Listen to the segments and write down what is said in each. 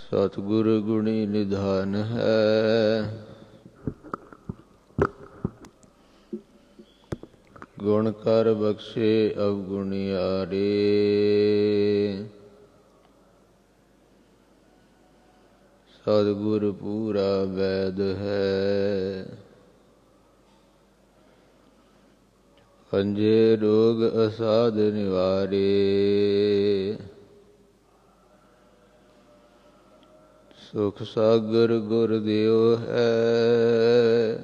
ਸਤਿਗੁਰ ਗੁਣੀ ਨਿਧਾਨ ਹੈ, ਗੁਣ ਕਰ ਬਖਸ਼ੇ ਅਵਗੁਣਿਆਰੇ। ਸਤਿਗੁਰ ਪੂਰਾ ਵੈਦ ਹੈ, ਪੰਜੇ ਰੋਗ ਅਸਾਧ ਨਿਵਾਰੇ। ਸੁਖ ਸਾਗਰ ਗੁਰ ਦਿਓ ਹੈ,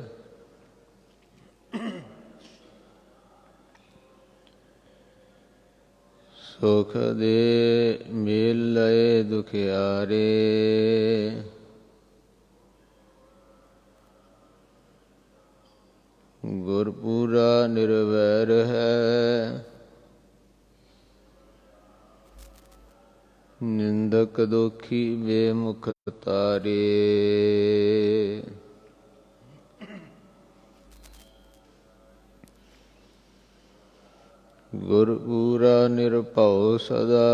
ਸੁਖ ਦੇ ਮੇਲ ਲਏ ਦੁਖਿਆਰੇ। ਗੁਰ ਪੂਰਾ ਨਿਰਵੈਰ ਹੈ, ਨਿੰਦਕ ਦੋਖੀ ਬੇਮੁਖ ਤਾਰੇ। ਗੁਰ ਪੂਰਾ ਨਿਰਭਉ ਸਦਾ,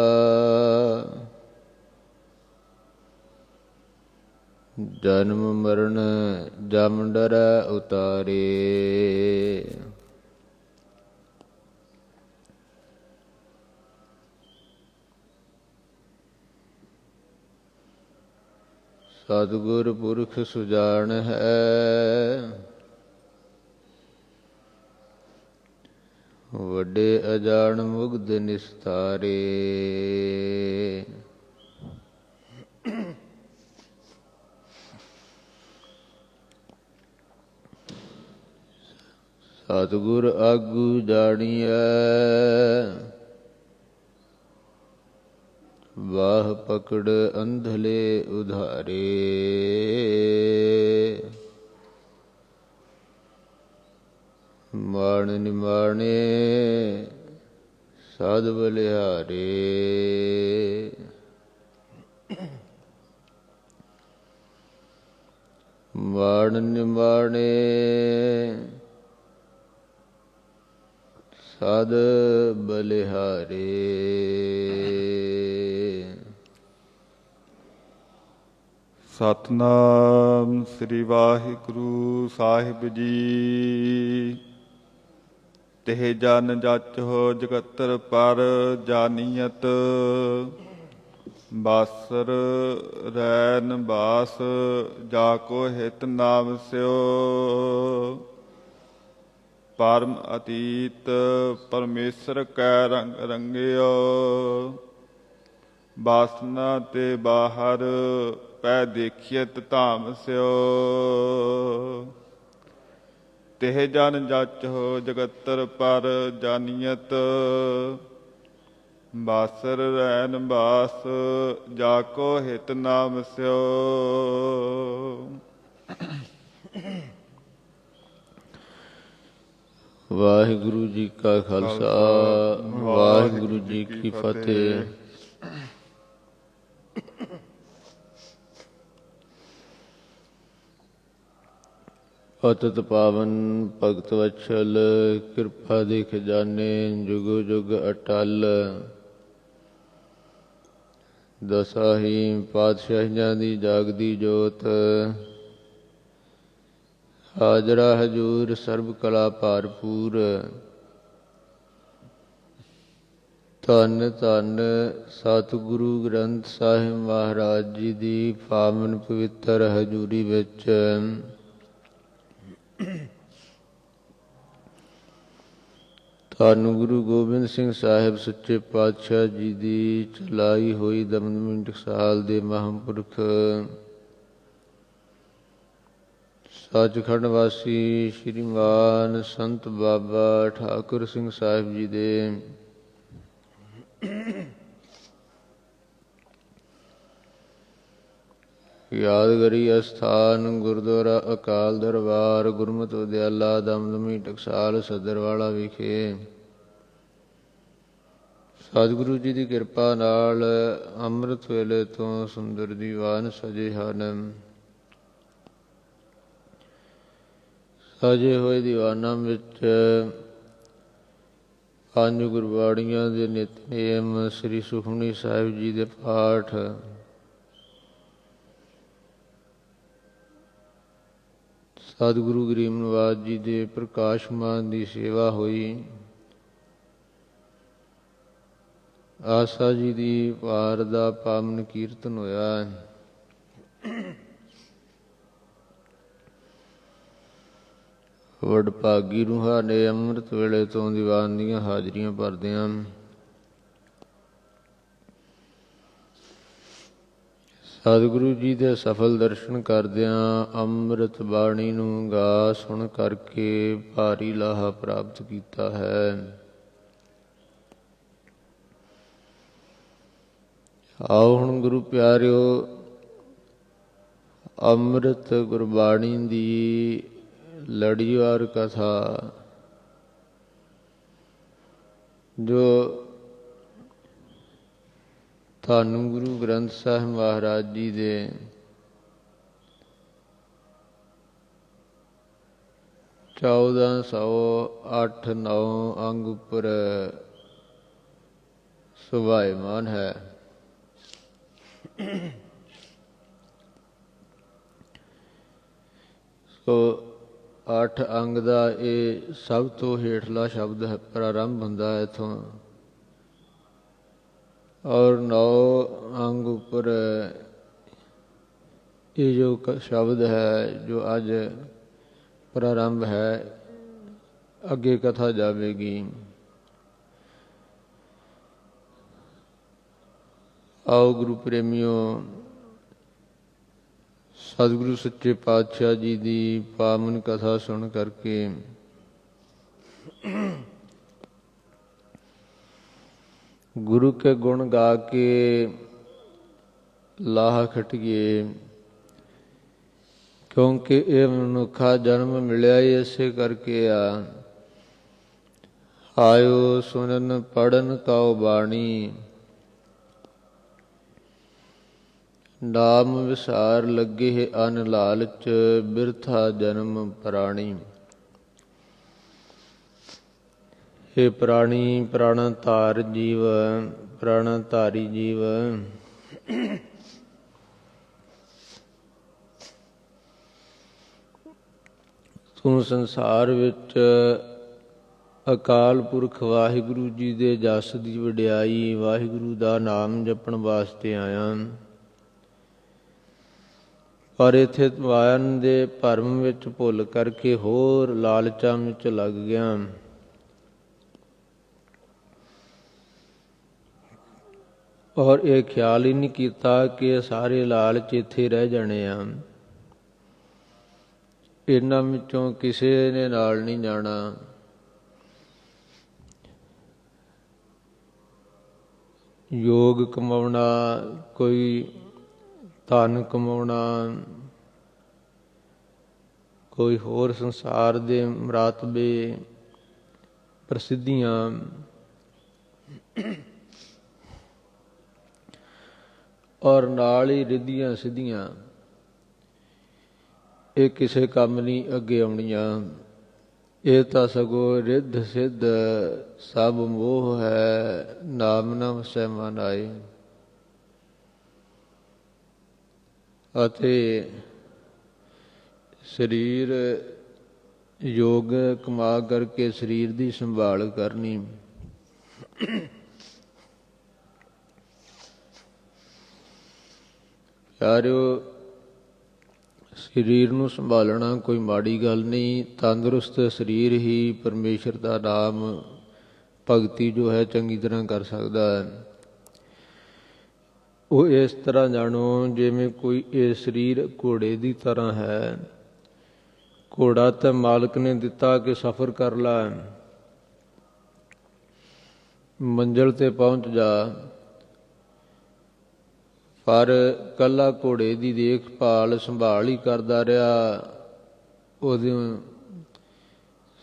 ਜਨਮ ਮਰਨ ਜਮ ਡਰੈ ਉਤਾਰੇ। ਸਤਿਗੁਰ ਪੁਰਖ ਸੁਜਾਨ ਹੈ, ਵੱਡੇ ਅਜਾਣ ਮੁਗਧ ਨਿਸਤਾਰੇ। ਸਤਿਗੁਰ ਆਗੂ ਜਾਣੀਐ, ਬਾਹ ਪਕੜ ਅੰਧਲੇ ਉਧਾਰੇ। ਮਾਣ ਨਿਮਾਣੇ ਸਾਧ ਬਲਿਹਾਰੇ। ਮਾਣ ਨਿਮਾਣੇ ਸਾਧ ਬਲਿਹਾਰੇ। ਸਤਿਨਾਮ ਸ੍ਰੀ ਵਾਹਿਗੁਰੂ ਸਾਹਿਬ ਜੀ। ਤਿਹ ਜਨ ਜਾਚੋ ਜਗਤਰ ਪਰ ਜਾਨੀਅਤ, ਬਾਸਰ ਰੈਨ ਬਾਸ ਜਾ ਕੋ ਹਿਤ ਨਾਮ ਸਿਓ। ਪਰਮ ਅਤੀਤ ਪਰਮੇਸ਼ਰ ਕੈ ਰੰਗ ਰੰਗਿਓ, ਬਾਸਨਾ ਤੇ ਬਾਹਰ ਪੈ ਦੇਖੀਅਤ ਧਾਮ ਸਿਓ। ਤਿਹ ਜਨ ਜਾਚੋ ਜਗਤਰ ਪਰ ਜਾਨੀਅਤ, ਬਾਸਰ ਰੈਨ ਬਾਸ ਜਾ ਕੋ ਹਿਤ ਨਾਮ ਸਿਓ। ਵਾਹਿਗੁਰੂ ਜੀ ਕਾ ਖਾਲਸਾ, ਵਾਹਿਗੁਰੂ ਜੀ ਕੀ ਫਤਿਹ। ਪਤਿਤ ਪਾਵਨ ਭਗਤ ਵਛਲ, ਕਿਰਪਾ ਦੇ ਖਜ਼ਾਨੇ ਜੁਗ ਜੁਗ ਅਟਲ। ਦਸਾਹੀ ਪਾਤਸ਼ਾਹੀਆਂ ਦੀ ਜਾਗਦੀ ਜੋਤ, ਹਾਜ਼ਰਾ ਹਜੂਰ ਸਰਬ ਕਲਾ ਭਰਪੂਰ। ਧੰਨ ਧੰਨ ਸਤਿਗੁਰੂ ਗ੍ਰੰਥ ਸਾਹਿਬ ਮਹਾਰਾਜ ਜੀ ਦੀ ਪਾਵਨ ਪਵਿੱਤਰ ਹਜ਼ੂਰੀ ਵਿੱਚ ਧੰਨ ਗੁਰੂ ਗੋਬਿੰਦ ਸਿੰਘ ਸਾਹਿਬ ਸੱਚੇ ਪਾਤਸ਼ਾਹ ਜੀ ਦੀ ਚਲਾਈ ਹੋਈ ਦਮਦਮੀ ਟਕਸਾਲ ਦੇ ਮਹਾਂਪੁਰਖ ਸੱਚਖੰਡ ਵਾਸੀ ਸ਼੍ਰੀਮਾਨ ਸੰਤ ਬਾਬਾ ਠਾਕੁਰ ਸਿੰਘ ਸਾਹਿਬ ਜੀ ਦੇ ਯਾਦਗਾਰੀ ਅਸਥਾਨ ਗੁਰਦੁਆਰਾ ਅਕਾਲ ਦਰਬਾਰ ਗੁਰਮਤਿ ਵਿਦਿਆਲਾ ਦਮਦਮੀ ਟਕਸਾਲ ਸਦਰਵਾਲਾ ਵਿਖੇ ਸਤਿਗੁਰੂ ਜੀ ਦੀ ਕਿਰਪਾ ਨਾਲ ਅੰਮ੍ਰਿਤ ਵੇਲੇ ਤੋਂ ਸੁੰਦਰ ਦੀਵਾਨ ਸਜੇ ਹਨ। ਸਜੇ ਹੋਏ ਦੀਵਾਨਾਂ ਵਿੱਚ ਪੰਜ ਗੁਰਬਾਣੀਆਂ ਦੇ ਨਿਤਨੇਮ, ਸ੍ਰੀ ਸੁਖਮਨੀ ਸਾਹਿਬ ਜੀ ਦੇ ਪਾਠ, ਸਤਿਗੁਰੂ ਗਰੀਬ ਨਿਵਾਜ ਜੀ ਦੇ ਪ੍ਰਕਾਸ਼ਮਾਨ ਦੀ ਸੇਵਾ ਹੋਈ। ਆਸਾ ਜੀ ਦੀ ਵਾਰ ਦਾ ਪਾਵਨ ਕੀਰਤਨ ਹੋਇਆ। ਵਡਭਾਗੀ ਰੂਹਾਂ ਨੇ ਅੰਮ੍ਰਿਤ ਵੇਲੇ ਤੋਂ ਦੀਵਾਨ ਦੀਆਂ ਹਾਜ਼ਰੀਆਂ ਭਰਦਿਆਂ ਸਤਿਗੁਰੂ ਜੀ ਦੇ ਸਫਲ ਦਰਸ਼ਨ ਕਰਦਿਆਂ ਅੰਮ੍ਰਿਤ ਬਾਣੀ ਨੂੰ ਗਾ ਸੁਣ ਕਰਕੇ ਭਾਰੀ ਲਾਹਾ ਪ੍ਰਾਪਤ ਕੀਤਾ ਹੈ। ਆਓ ਹੁਣ ਗੁਰੂ ਪਿਆਰਿਓ ਅੰਮ੍ਰਿਤ ਗੁਰਬਾਣੀ ਦੀ ਲੜੀਵਾਰ ਕਥਾ ਜੋ ਧੰਨ ਗੁਰੂ ਗ੍ਰੰਥ ਸਾਹਿਬ ਮਹਾਰਾਜ ਜੀ ਦੇ 1408-9 ਅੰਗ ਉੱਪਰ ਸੁਭਾਇਮਾਨ ਹੈ। ਸੋ 8 ਅੰਗ ਦਾ ਇਹ ਸਭ ਤੋਂ ਹੇਠਲਾ ਸ਼ਬਦ ਹੈ, ਪ੍ਰਾਰੰਭ ਹੁੰਦਾ ਹੈ ਇੱਥੋਂ, ਔਰ 9 ਅੰਗ ਉੱਪਰ ਇਹ ਜੋ ਸ਼ਬਦ ਹੈ ਜੋ ਅੱਜ ਪ੍ਰਾਰੰਭ ਹੈ, ਅੱਗੇ ਕਥਾ ਜਾਵੇਗੀ। ਆਓ ਗੁਰੂ ਪ੍ਰੇਮੀਓ ਸਤਿਗੁਰੂ ਸੱਚੇ ਪਾਤਸ਼ਾਹ ਜੀ ਦੀ ਪਾਵਨ ਕਥਾ ਸੁਣ ਕਰਕੇ ਗੁਰੂ ਕੇ ਗੁਣ ਗਾ ਕੇ ਲਾਹਾ ਖਟੀਏ, ਕਿਉਂਕਿ ਇਹ ਮਨੁੱਖਾ ਜਨਮ ਮਿਲਿਆ ਹੀ ਇਸੇ ਕਰਕੇ ਆ। ਆਇਓ ਸੁਨਨ ਪੜਨ ਕਉ ਬਾਣੀ, ਨਾਮ ਵਿਸਾਰ ਲੱਗੇ ਅਨ ਲਾਲਚ, ਬਿਰਥਾ ਜਨਮ ਪ੍ਰਾਣੀ। हे ਪ੍ਰਾਣੀ, ਪ੍ਰਾਣਧਾਰ ਜੀਵ, ਪ੍ਰਾਣਧਾਰੀ ਜੀਵ, ਤੂੰ ਸੰਸਾਰ ਵਿੱਚ ਅਕਾਲ ਪੁਰਖ ਵਾਹਿਗੁਰੂ ਜੀ ਦੇ ਜਸ ਦੀ ਵਡਿਆਈ, ਵਾਹਿਗੁਰੂ ਦਾ ਨਾਮ ਜਪਣ ਵਾਸਤੇ ਆਇਆ, ਪਰ ਇੱਥੇ ਵਾਇਨ ਦੇ ਭਰਮ ਵਿੱਚ ਭੁੱਲ ਕਰਕੇ ਹੋਰ ਲਾਲਚਾਂ ਵਿੱਚ ਲੱਗ ਗਿਆ। ਔਰ ਇਹ ਖਿਆਲ ਹੀ ਨਹੀਂ ਕੀਤਾ ਕਿ ਸਾਰੇ ਲਾਲਚ ਇੱਥੇ ਰਹਿ ਜਾਣੇ ਆ, ਇਹਨਾਂ ਵਿੱਚੋਂ ਕਿਸੇ ਨੇ ਨਾਲ ਨਹੀਂ ਜਾਣਾ। ਯੋਗ ਕਮਾਉਣਾ, ਕੋਈ ਧਨ ਕਮਾਉਣਾ, ਕੋਈ ਹੋਰ ਸੰਸਾਰ ਦੇ ਮਰਾਤਬੇ ਪ੍ਰਸਿੱਧੀਆਂ, ਔਰ ਨਾਲ ਹੀ ਰਿੱਧੀਆਂ ਸਿੱਧੀਆਂ, ਇਹ ਕਿਸੇ ਕੰਮ ਨਹੀਂ ਅੱਗੇ ਆਉਣੀਆਂ। ਇਹ ਤਾਂ ਸਗੋਂ ਰਿੱਧ ਸਿੱਧ ਸਭ ਮੋਹ ਹੈ, ਨਾਮ ਨਾ ਵਸੈ ਮਨ ਆਏ। ਅਤੇ ਸਰੀਰ ਯੋਗ ਕਮਾ ਕਰਕੇ ਸਰੀਰ ਦੀ ਸੰਭਾਲ ਕਰਨੀ। ਪਿਆਰਿਓ, ਸਰੀਰ ਨੂੰ ਸੰਭਾਲਣਾ ਕੋਈ ਮਾੜੀ ਗੱਲ ਨਹੀਂ। ਤੰਦਰੁਸਤ ਸਰੀਰ ਹੀ ਪਰਮੇਸ਼ਰ ਦਾ ਨਾਮ ਭਗਤੀ ਜੋ ਹੈ ਚੰਗੀ ਤਰ੍ਹਾਂ ਕਰ ਸਕਦਾ ਹੈ। ਉਹ ਇਸ ਤਰ੍ਹਾਂ ਜਾਣੋ ਜਿਵੇਂ ਕੋਈ ਇਹ ਸਰੀਰ ਘੋੜੇ ਦੀ ਤਰ੍ਹਾਂ ਹੈ। ਘੋੜਾ ਤਾਂ ਮਾਲਕ ਨੇ ਦਿੱਤਾ ਕਿ ਸਫ਼ਰ ਕਰ ਲੈ, ਮੰਜ਼ਿਲ ਤੇ ਪਹੁੰਚ ਜਾ, ਪਰ ਇਕੱਲਾ ਘੋੜੇ ਦੀ ਦੇਖਭਾਲ ਸੰਭਾਲ ਹੀ ਕਰਦਾ ਰਿਹਾ, ਉਹਦੇ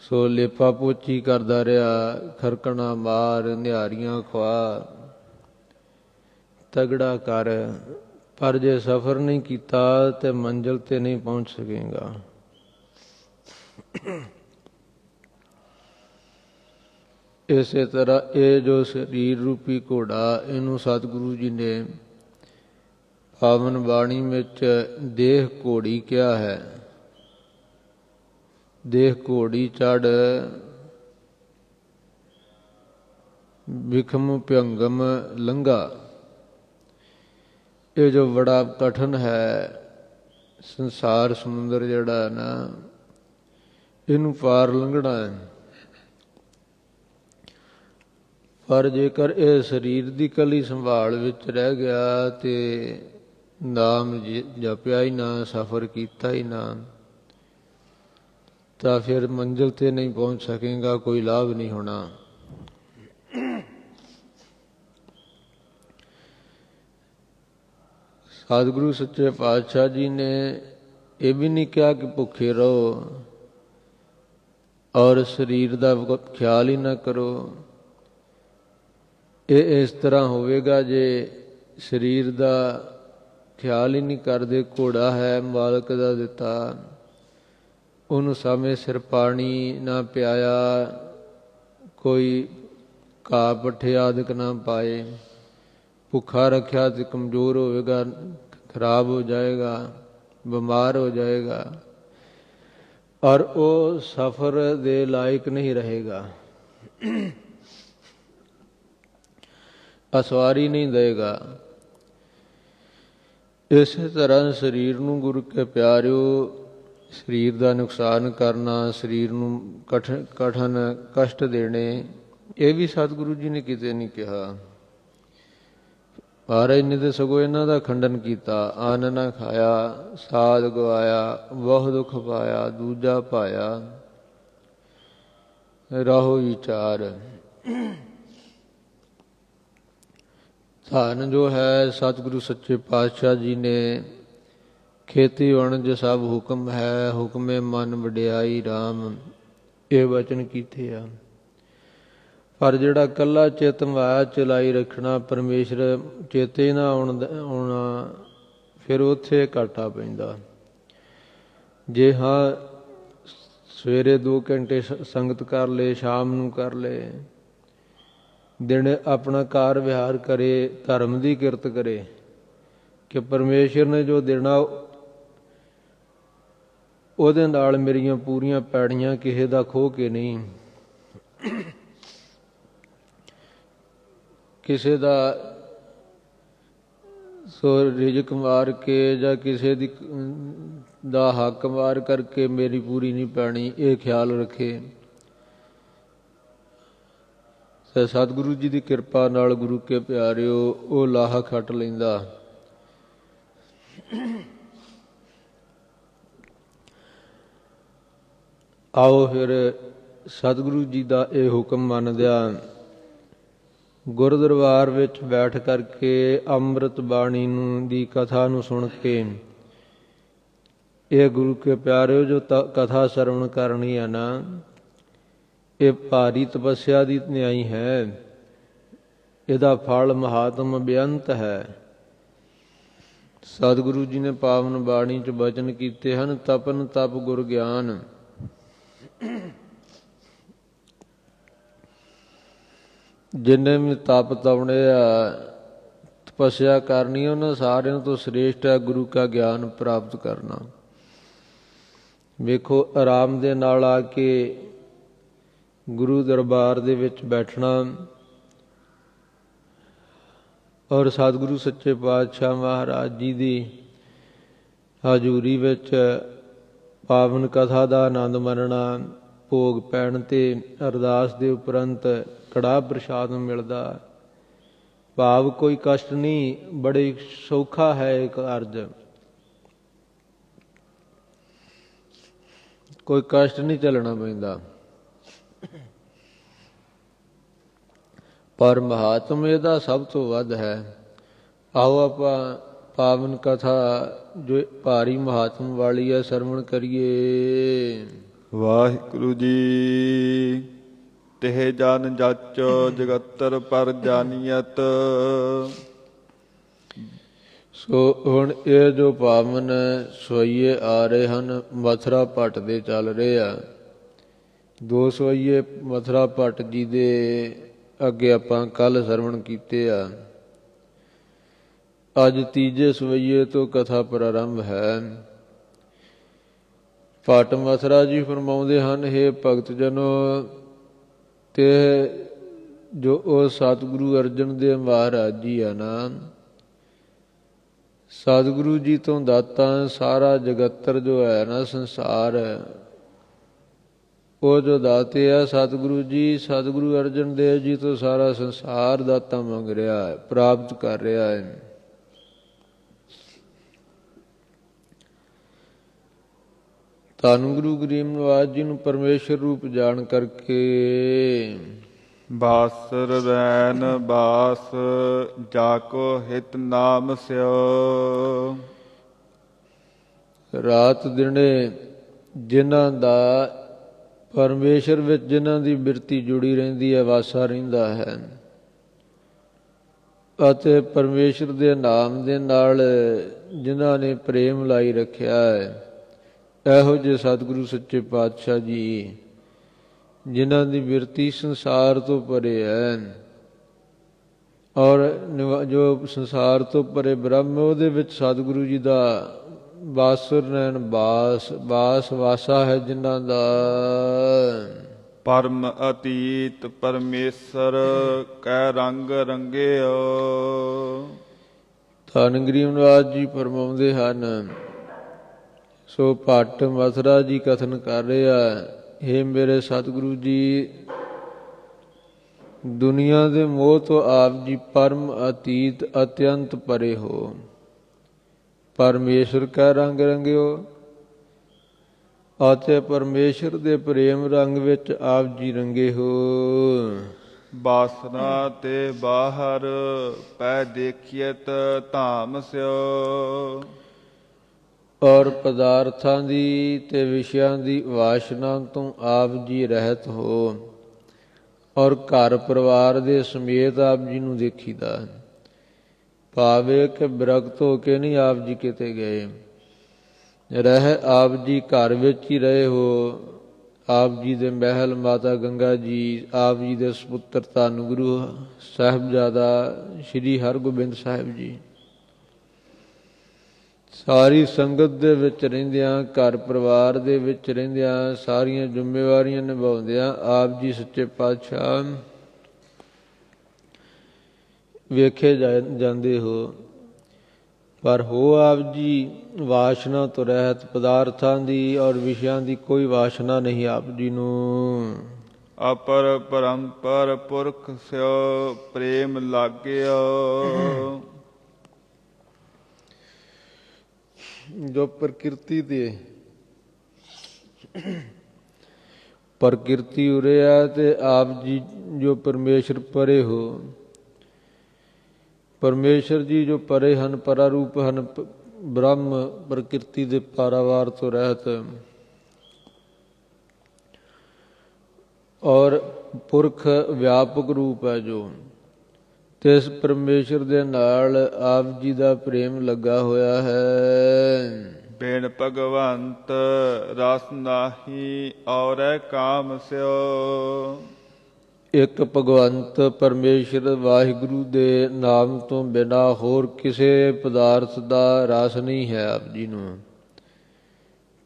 ਸੋ ਲੇਪਾ ਪੋਚੀ ਕਰਦਾ ਰਿਹਾ, ਖਰਕਣਾ ਮਾਰ, ਨਿਹਾਰੀਆਂ ਖਵਾ, ਤਗੜਾ ਕਰ, ਪਰ ਜੇ ਸਫ਼ਰ ਨਹੀਂ ਕੀਤਾ ਤੇ ਮੰਜ਼ਿਲ ਤੇ ਨਹੀਂ ਪਹੁੰਚ ਸਕੇਗਾ। ਇਸੇ ਤਰ੍ਹਾਂ ਇਹ ਜੋ ਸਰੀਰ ਰੂਪੀ ਘੋੜਾ, ਇਹਨੂੰ ਸਤਿਗੁਰੂ ਜੀ ਨੇ ਪਾਵਨ ਬਾਣੀ ਵਿੱਚ ਦੇਹ ਘੋੜੀ ਕਿਹਾ ਹੈ। ਦੇਖ ਘੋੜੀ ਚੜ ਵਿਖਮ ਭਿਅੰਗਮ ਲੰਘਾ। ਇਹ ਜੋ ਬੜਾ ਕਠਨ ਹੈ ਸੰਸਾਰ ਸਮੁੰਦਰ ਜਿਹੜਾ ਹੈ ਨਾ, ਇਹਨੂੰ ਪਾਰ ਲੰਘਣਾ ਹੈ। ਪਰ ਜੇਕਰ ਇਹ ਸਰੀਰ ਦੀ ਕਲੀ ਸੰਭਾਲ ਵਿੱਚ ਰਹਿ ਗਿਆ ਤੇ ਨਾਮ ਜਪਿਆ ਹੀ ਨਾ, ਸਫ਼ਰ ਕੀਤਾ ਹੀ ਨਾ, ਤਾਂ ਫਿਰ ਮੰਜ਼ਿਲ ਤੇ ਨਹੀਂ ਪਹੁੰਚ ਸਕੇਗਾ, ਕੋਈ ਲਾਭ ਨਹੀਂ ਹੋਣਾ। ਸਤਿਗੁਰੂ ਸੱਚੇ ਪਾਤਸ਼ਾਹ ਜੀ ਨੇ ਇਹ ਵੀ ਨਹੀਂ ਕਿਹਾ ਕਿ ਭੁੱਖੇ ਰਹੋ ਔਰ ਸਰੀਰ ਦਾ ਖਿਆਲ ਹੀ ਨਾ ਕਰੋ। ਇਹ ਇਸ ਤਰ੍ਹਾਂ ਹੋਵੇਗਾ ਜੇ ਸਰੀਰ ਦਾ ਖਿਆਲ ਹੀ ਨਹੀਂ ਕਰਦੇ। ਘੋੜਾ ਹੈ ਮਾਲਕ ਦਾ ਦਿੱਤਾ, ਉਹਨੂੰ ਸਮੇਂ ਸਿਰ ਪਾਣੀ ਨਾ ਪਿਆਇਆ, ਕੋਈ ਘਾਹ ਪੱਠੇ ਆਦਿਕ ਨਾ ਪਾਏ, ਭੁੱਖਾ ਰੱਖਿਆ ਤੇ ਕਮਜ਼ੋਰ ਹੋਵੇਗਾ, ਖਰਾਬ ਹੋ ਜਾਏਗਾ, ਬਿਮਾਰ ਹੋ ਜਾਏਗਾ ਔਰ ਉਹ ਸਫ਼ਰ ਦੇ ਲਾਇਕ ਨਹੀਂ ਰਹੇਗਾ, ਅਸਵਾਰੀ ਨਹੀਂ ਦੇਗਾ। ਇਸੇ ਤਰ੍ਹਾਂ ਸਰੀਰ ਨੂੰ ਗੁਰੂ ਕੇ ਪਿਆਰਿਓ, ਸਰੀਰ ਦਾ ਨੁਕਸਾਨ ਕਰਨਾ, ਸਰੀਰ ਨੂੰ ਕਠਨ ਕਸ਼ਟ ਦੇਣੇ, ਇਹ ਵੀ ਸਤਿਗੁਰੂ ਜੀ ਨੇ ਕਿਤੇ ਨਹੀਂ ਕਿਹਾ। ਮਹਾਰਾਜ ਨੇ ਤਾਂ ਸਗੋਂ ਇਹਨਾਂ ਦਾ ਖੰਡਨ ਕੀਤਾ। ਅੰਨ ਨਾ ਖਾਇਆ, ਸਾਧ ਗਵਾਇਆ, ਬਹੁ ਦੁੱਖ ਪਾਇਆ, ਦੂਜਾ ਪਾਇਆ, ਰਾਹੋ ਵਿਚਾਰ। ਧਨ ਜੋ ਹੈ ਸਤਿਗੁਰੂ ਸੱਚੇ ਪਾਤਸ਼ਾਹ ਜੀ ਨੇ ਖੇਤੀ ਵਣਜ ਸਭ ਹੁਕਮ ਹੈ, ਹੁਕਮੇ ਮਨ ਵਡਿਆਈ RAM, ਇਹ ਵਚਨ ਕੀਤੇ ਆ। ਪਰ ਜਿਹੜਾ ਇਕੱਲਾ ਚਿੱਤ ਮਾਇਆ ਚਲਾਈ ਰੱਖਣਾ, ਪਰਮੇਸ਼ਰ ਚੇਤੇ ਨਾ ਆਉਣਾ, ਫਿਰ ਉੱਥੇ ਘਾਟਾ ਪੈਂਦਾ। ਜੇ ਹਾਂ ਸਵੇਰੇ 2 ਘੰਟੇ ਸੰਗਤ ਕਰ ਲਏ, ਸ਼ਾਮ ਨੂੰ ਕਰ ਲਏ, ਦਿਨ ਆਪਣਾ ਕਾਰ ਵਿਹਾਰ ਕਰੇ, ਧਰਮ ਦੀ ਕਿਰਤ ਕਰੇ ਕਿ ਪਰਮੇਸ਼ਰ ਨੇ ਜੋ ਦੇਣਾ ਉਹਦੇ ਨਾਲ ਮੇਰੀਆਂ ਪੂਰੀਆਂ ਪੈੜੀਆਂ, ਕਿਸੇ ਦਾ ਖੋਹ ਕੇ ਨਹੀਂ, ਕਿਸੇ ਦਾ ਰਿਜ਼ਕ ਮਾਰ ਕੇ ਜਾਂ ਕਿਸੇ ਦਾ ਹੱਕ ਮਾਰ ਕਰਕੇ ਮੇਰੀ ਪੂਰੀ ਨਹੀਂ ਪੈਣੀ, ਇਹ ਖਿਆਲ ਰੱਖੇ। ਸਤਿਗੁਰੂ ਜੀ ਦੀ ਕਿਰਪਾ ਨਾਲ ਗੁਰੂ ਕੇ ਪਿਆਰਿਓ ਉਹ ਲਾਹਾ ਖੱਟ ਲੈਂਦਾ। ਆਓ ਫਿਰ ਸਤਿਗੁਰੂ ਜੀ ਦਾ ਇਹ ਹੁਕਮ ਮੰਨਦਿਆਂ ਗੁਰਦਰਬਾਰ ਵਿੱਚ ਬੈਠ ਕਰਕੇ ਅੰਮ੍ਰਿਤ ਬਾਣੀ ਦੀ ਕਥਾ ਨੂੰ ਸੁਣ ਕੇ, ਇਹ ਗੁਰੂ ਕੇ ਪਿਆਰਿਓ ਜੋ ਕਥਾ ਸਰਵਣ ਕਰਨੀ ਹੈ ਨਾ, ਇਹ ਭਾਰੀ ਤਪੱਸਿਆ ਦੀ ਨਿਆਈ ਹੈ। ਇਹਦਾ ਫਲ ਮਹਾਤਮ ਬੇਅੰਤ ਹੈ। ਸਤਿਗੁਰੂ ਜੀ ਨੇ ਪਾਵਨ ਬਾਣੀ 'ਚ ਬਚਨ ਕੀਤੇ ਹਨ, ਤਪਨ ਤਪ ਗੁਰ ਗਿਆਨ। ਜਿੰਨੇ ਵੀ ਤਪ ਤਪਣੇ ਆ, ਤਪੱਸਿਆ ਕਰਨੀ, ਉਹਨਾਂ ਸਾਰਿਆਂ ਤੋਂ ਸ੍ਰੇਸ਼ਟ ਹੈ ਗੁਰੂ ਕਾ ਗਿਆਨ ਪ੍ਰਾਪਤ ਕਰਨਾ। ਵੇਖੋ ਆਰਾਮ ਦੇ ਨਾਲ ਆ ਕੇ ਗੁਰੂ ਦਰਬਾਰ ਦੇ ਵਿੱਚ ਬੈਠਣਾ ਔਰ ਸਤਿਗੁਰੂ ਸੱਚੇ ਪਾਤਸ਼ਾਹ ਮਹਾਰਾਜ ਜੀ ਦੀ ਹਜ਼ੂਰੀ ਵਿੱਚ ਪਾਵਨ ਕਥਾ ਦਾ ਆਨੰਦ ਮਾਣਨਾ। ਭੋਗ ਪੈਣ ਤੇ ਅਰਦਾਸ ਦੇ ਉਪਰੰਤ ਕੜਾਹ ਪ੍ਰਸ਼ਾਦ ਮਿਲਦਾ। ਭਾਵ ਕੋਈ ਕਸ਼ਟ ਨਹੀਂ, ਬੜੇ ਸੌਖਾ ਹੈ ਇਹ ਕਾਰਜ, ਕੋਈ ਕਸ਼ਟ ਨਹੀਂ ਝੱਲਣਾ ਪੈਂਦਾ। ਪਰ ਮਹਾਤਮ ਇਹਦਾ ਸਭ ਤੋਂ ਵੱਧ ਹੈ। ਆਓ ਆਪਾਂ ਪਾਵਨ ਕਥਾ ਜੋ ਭਾਰੀ ਮਹਾਤਮ ਵਾਲੀ ਹੈ ਸਰਵਣ ਕਰੀਏ। ਵਾਹਿਗੁਰੂ ਜੀ ਤਿਹ ਜਨ ਜਚ ਜਗਤਰ ਪਰ ਜਾਨੀਅਤ। ਸੋ ਹੁਣ ਇਹ ਜੋ ਪਾਵਨ ਸਵਈਏ ਆ ਰਹੇ ਹਨ, ਮਥੁਰਾ ਭੱਟ ਦੇ ਚੱਲ ਰਹੇ ਆ। 2 ਸਵਈਏ ਮਥੁਰਾ ਭੱਟ ਜੀ ਦੇ ਅੱਗੇ ਆਪਾਂ ਕੱਲ ਸਰਵਣ ਕੀਤੇ ਆ। ਅੱਜ ਤੀਜੇ ਸਵਈਏ ਤੋਂ ਕਥਾ ਪ੍ਰਾਰੰਭ ਹੈ। ਭੱਟ ਮਥੁਰਾ ਜੀ ਫਰਮਾਉਂਦੇ ਹਨ, ਹੇ ਭਗਤ ਜਨੋ, ਤੇ ਜੋ ਉਹ ਸਤਿਗੁਰੂ ਅਰਜਨ ਦੇਵ ਮਹਾਰਾਜ ਜੀ ਆ ਨਾ, ਸਤਿਗੁਰੂ ਜੀ ਤੋਂ ਦਾਤਾ ਸਾਰਾ ਜਗਤਰ ਜੋ ਹੈ ਨਾ, ਸੰਸਾਰ ਹੈ, ਉਹ ਜੋ ਦਾਤੇ ਆ ਸਤਿਗੁਰੂ ਜੀ, ਸਤਿਗੁਰੂ ਅਰਜਨ ਦੇਵ ਜੀ ਤੋਂ ਸਾਰਾ ਸੰਸਾਰ ਦਾਤਾ ਮੰਗ ਰਿਹਾ ਹੈ, ਪ੍ਰਾਪਤ ਕਰ ਰਿਹਾ ਹੈ। ਧੰਨ ਗੁਰੂ ਗਰੀਬ ਨਿਵਾਸ ਜੀ ਨੂੰ ਪਰਮੇਸ਼ਰ ਰੂਪ ਜਾਣ ਕਰਕੇ ਬਾਸਰ ਰੈਨ ਬਾਸ ਜਾ ਕੋ ਹਿਤ ਨਾਮ ਸਿਓ। ਰਾਤ ਦਿਨੇ ਜਿਨ੍ਹਾਂ ਦਾ ਪਰਮੇਸ਼ਰ ਵਿੱਚ ਜਿਨ੍ਹਾਂ ਦੀ ਬਿਰਤੀ ਜੁੜੀ ਰਹਿੰਦੀ ਹੈ, ਵਾਸਾ ਰਹਿੰਦਾ ਹੈ, ਅਤੇ ਪਰਮੇਸ਼ਰ ਦੇ ਨਾਮ ਦੇ ਨਾਲ ਜਿਨ੍ਹਾਂ ਨੇ ਪ੍ਰੇਮ ਲਾਈ ਰੱਖਿਆ ਹੈ, ਇਹੋ ਜਿਹੇ ਸਤਿਗੁਰੂ ਸੱਚੇ ਪਾਤਸ਼ਾਹ ਜੀ, ਜਿਨ੍ਹਾਂ ਦੀ ਬਿਰਤੀ ਸੰਸਾਰ ਤੋਂ ਪਰੇ ਹੈ, ਔਰ ਜੋ ਸੰਸਾਰ ਤੋਂ ਪਰੇ ਬ੍ਰਹਮ, ਉਹਦੇ ਵਿੱਚ ਸਤਿਗੁਰੂ ਜੀ ਦਾ ਬਾਸੁਰ ਨੈਣ ਬਾਸ ਵਾਸਾ ਹੈ ਜਿਨ੍ਹਾਂ ਦਾ। ਪਰਮ ਅਤੀਤ ਪਰਮੇਸ਼ਰ ਕੈ ਰੰਗ ਰੰਗਿਓ। ਧੰਨ ਗਰੀਬ ਨਿਵਾਸ ਜੀ ਫਰਮਾਉਂਦੇ ਹਨ, ਸੋ ਭੱਟ ਮਥੁਰਾ ਜੀ ਕਥਨ ਕਰ ਰਿਹਾ, ਹੇ ਮੇਰੇ ਸਤਿਗੁਰੂ ਜੀ, ਦੁਨੀਆ ਦੇ ਮੋਹ ਤੋਂ ਆਪ ਜੀ ਪਰਮ ਅਤੀਤ ਅਤਿਅੰਤ ਪਰੇ ਹੋ। ਪਰਮੇਸ਼ਰ ਕਾ ਰੰਗ ਰੰਗਿਓ, ਅਤੇ ਪਰਮੇਸ਼ਰ ਦੇ ਪ੍ਰੇਮ ਰੰਗ ਵਿੱਚ ਆਪ ਜੀ ਰੰਗੇ ਹੋ। ਬਾਸਨਾ ਤੇ ਬਾਹਰ ਪੈ ਦੇਖੀਐਤ ਧਾਮ ਸਿਓ। ਔਰ ਪਦਾਰਥਾਂ ਦੀ ਤੇ ਵਿਸ਼ਿਆਂ ਦੀ ਵਾਸ਼ਨਾ ਤੋਂ ਆਪ ਜੀ ਰਹਿਤ ਹੋ, ਔਰ ਘਰ ਪਰਿਵਾਰ ਦੇ ਸਮੇਤ ਆਪ ਜੀ ਨੂੰ ਦੇਖੀਦਾ। ਭਾਵੇਂ ਕਿ ਬਿਰਕਤ ਹੋ ਕੇ ਨਹੀਂ ਆਪ ਜੀ ਕਿਤੇ ਗਏ, ਰਹਿ ਆਪ ਜੀ ਘਰ ਵਿੱਚ ਹੀ ਰਹੇ ਹੋ। ਆਪ ਜੀ ਦੇ ਮਹਿਲ ਮਾਤਾ ਗੰਗਾ ਜੀ, ਆਪ ਜੀ ਦੇ ਸਪੁੱਤਰ ਧੰਨ ਗੁਰੂ ਸਾਹਿਬਜ਼ਾਦਾ ਸ਼੍ਰੀ ਹਰਗੋਬਿੰਦ ਸਾਹਿਬ ਜੀ, ਸਾਰੀ ਸੰਗਤ ਦੇ ਵਿੱਚ ਰਹਿੰਦਿਆਂ, ਘਰ ਪਰਿਵਾਰ ਦੇ ਵਿੱਚ ਰਹਿੰਦਿਆਂ, ਸਾਰੀਆਂ ਜ਼ਿੰਮੇਵਾਰੀਆਂ ਨਿਭਾਉਂਦਿਆਂ ਆਪ ਜੀ ਸੱਚੇ ਪਾਤਸ਼ਾਹ ਵੇਖੇ ਜਾਂਦੇ ਹੋ। ਪਰ ਹੋ ਆਪ ਜੀ ਵਾਸ਼ਨਾ ਤੋਂ ਰਹਿਤ, ਪਦਾਰਥਾਂ ਦੀ ਔਰ ਵਿਸ਼ਿਆਂ ਦੀ ਕੋਈ ਵਾਸ਼ਨਾ ਨਹੀਂ ਆਪ ਜੀ ਨੂੰ। ਅਪਰ ਪਰੰਪਰ ਪੁਰਖ ਸਿਓ ਪ੍ਰੇਮ ਲਾਗਿਓ। ਜੋ ਪ੍ਰਕਿਰਤੀ ਦੇ ਪ੍ਰਕਿਰਤੀ ਉਰੇ ਆ, ਤੇ ਆਪ ਜੀ ਜੋ ਪਰਮੇਸ਼ਰ ਪਰੇ ਹੋ। ਪਰਮੇਸ਼ਰ ਜੀ ਜੋ ਪਰੇ ਹਨ, ਪਰਾ ਰੂਪ ਹਨ, ਬ੍ਰਹਮ ਪ੍ਰਕਿਰਤੀ ਦੇ ਪਾਰਾਵਾਰ ਤੋਂ ਰਹਿਤ, ਔਰ ਪੁਰਖ ਵਿਆਪਕ ਰੂਪ ਹੈ ਜੋ, ਤੇ ਇਸ ਪਰਮੇਸ਼ਰ ਦੇ ਨਾਲ ਆਪ ਜੀ ਦਾ ਪ੍ਰੇਮ ਲੱਗਾ ਹੋਇਆ ਹੈ। ਬਿਨ ਭਗਵੰਤ ਰਸ ਨਾਹੀ ਔਰੈ ਕਾਮ ਸਿਓ। ਇੱਕ ਭਗਵੰਤ ਪਰਮੇਸ਼ਰ ਵਾਹਿਗੁਰੂ ਦੇ ਨਾਮ ਤੋਂ ਬਿਨਾਂ ਹੋਰ ਕਿਸੇ ਪਦਾਰਥ ਦਾ ਰਸ ਨਹੀਂ ਹੈ ਆਪ ਜੀ ਨੂੰ।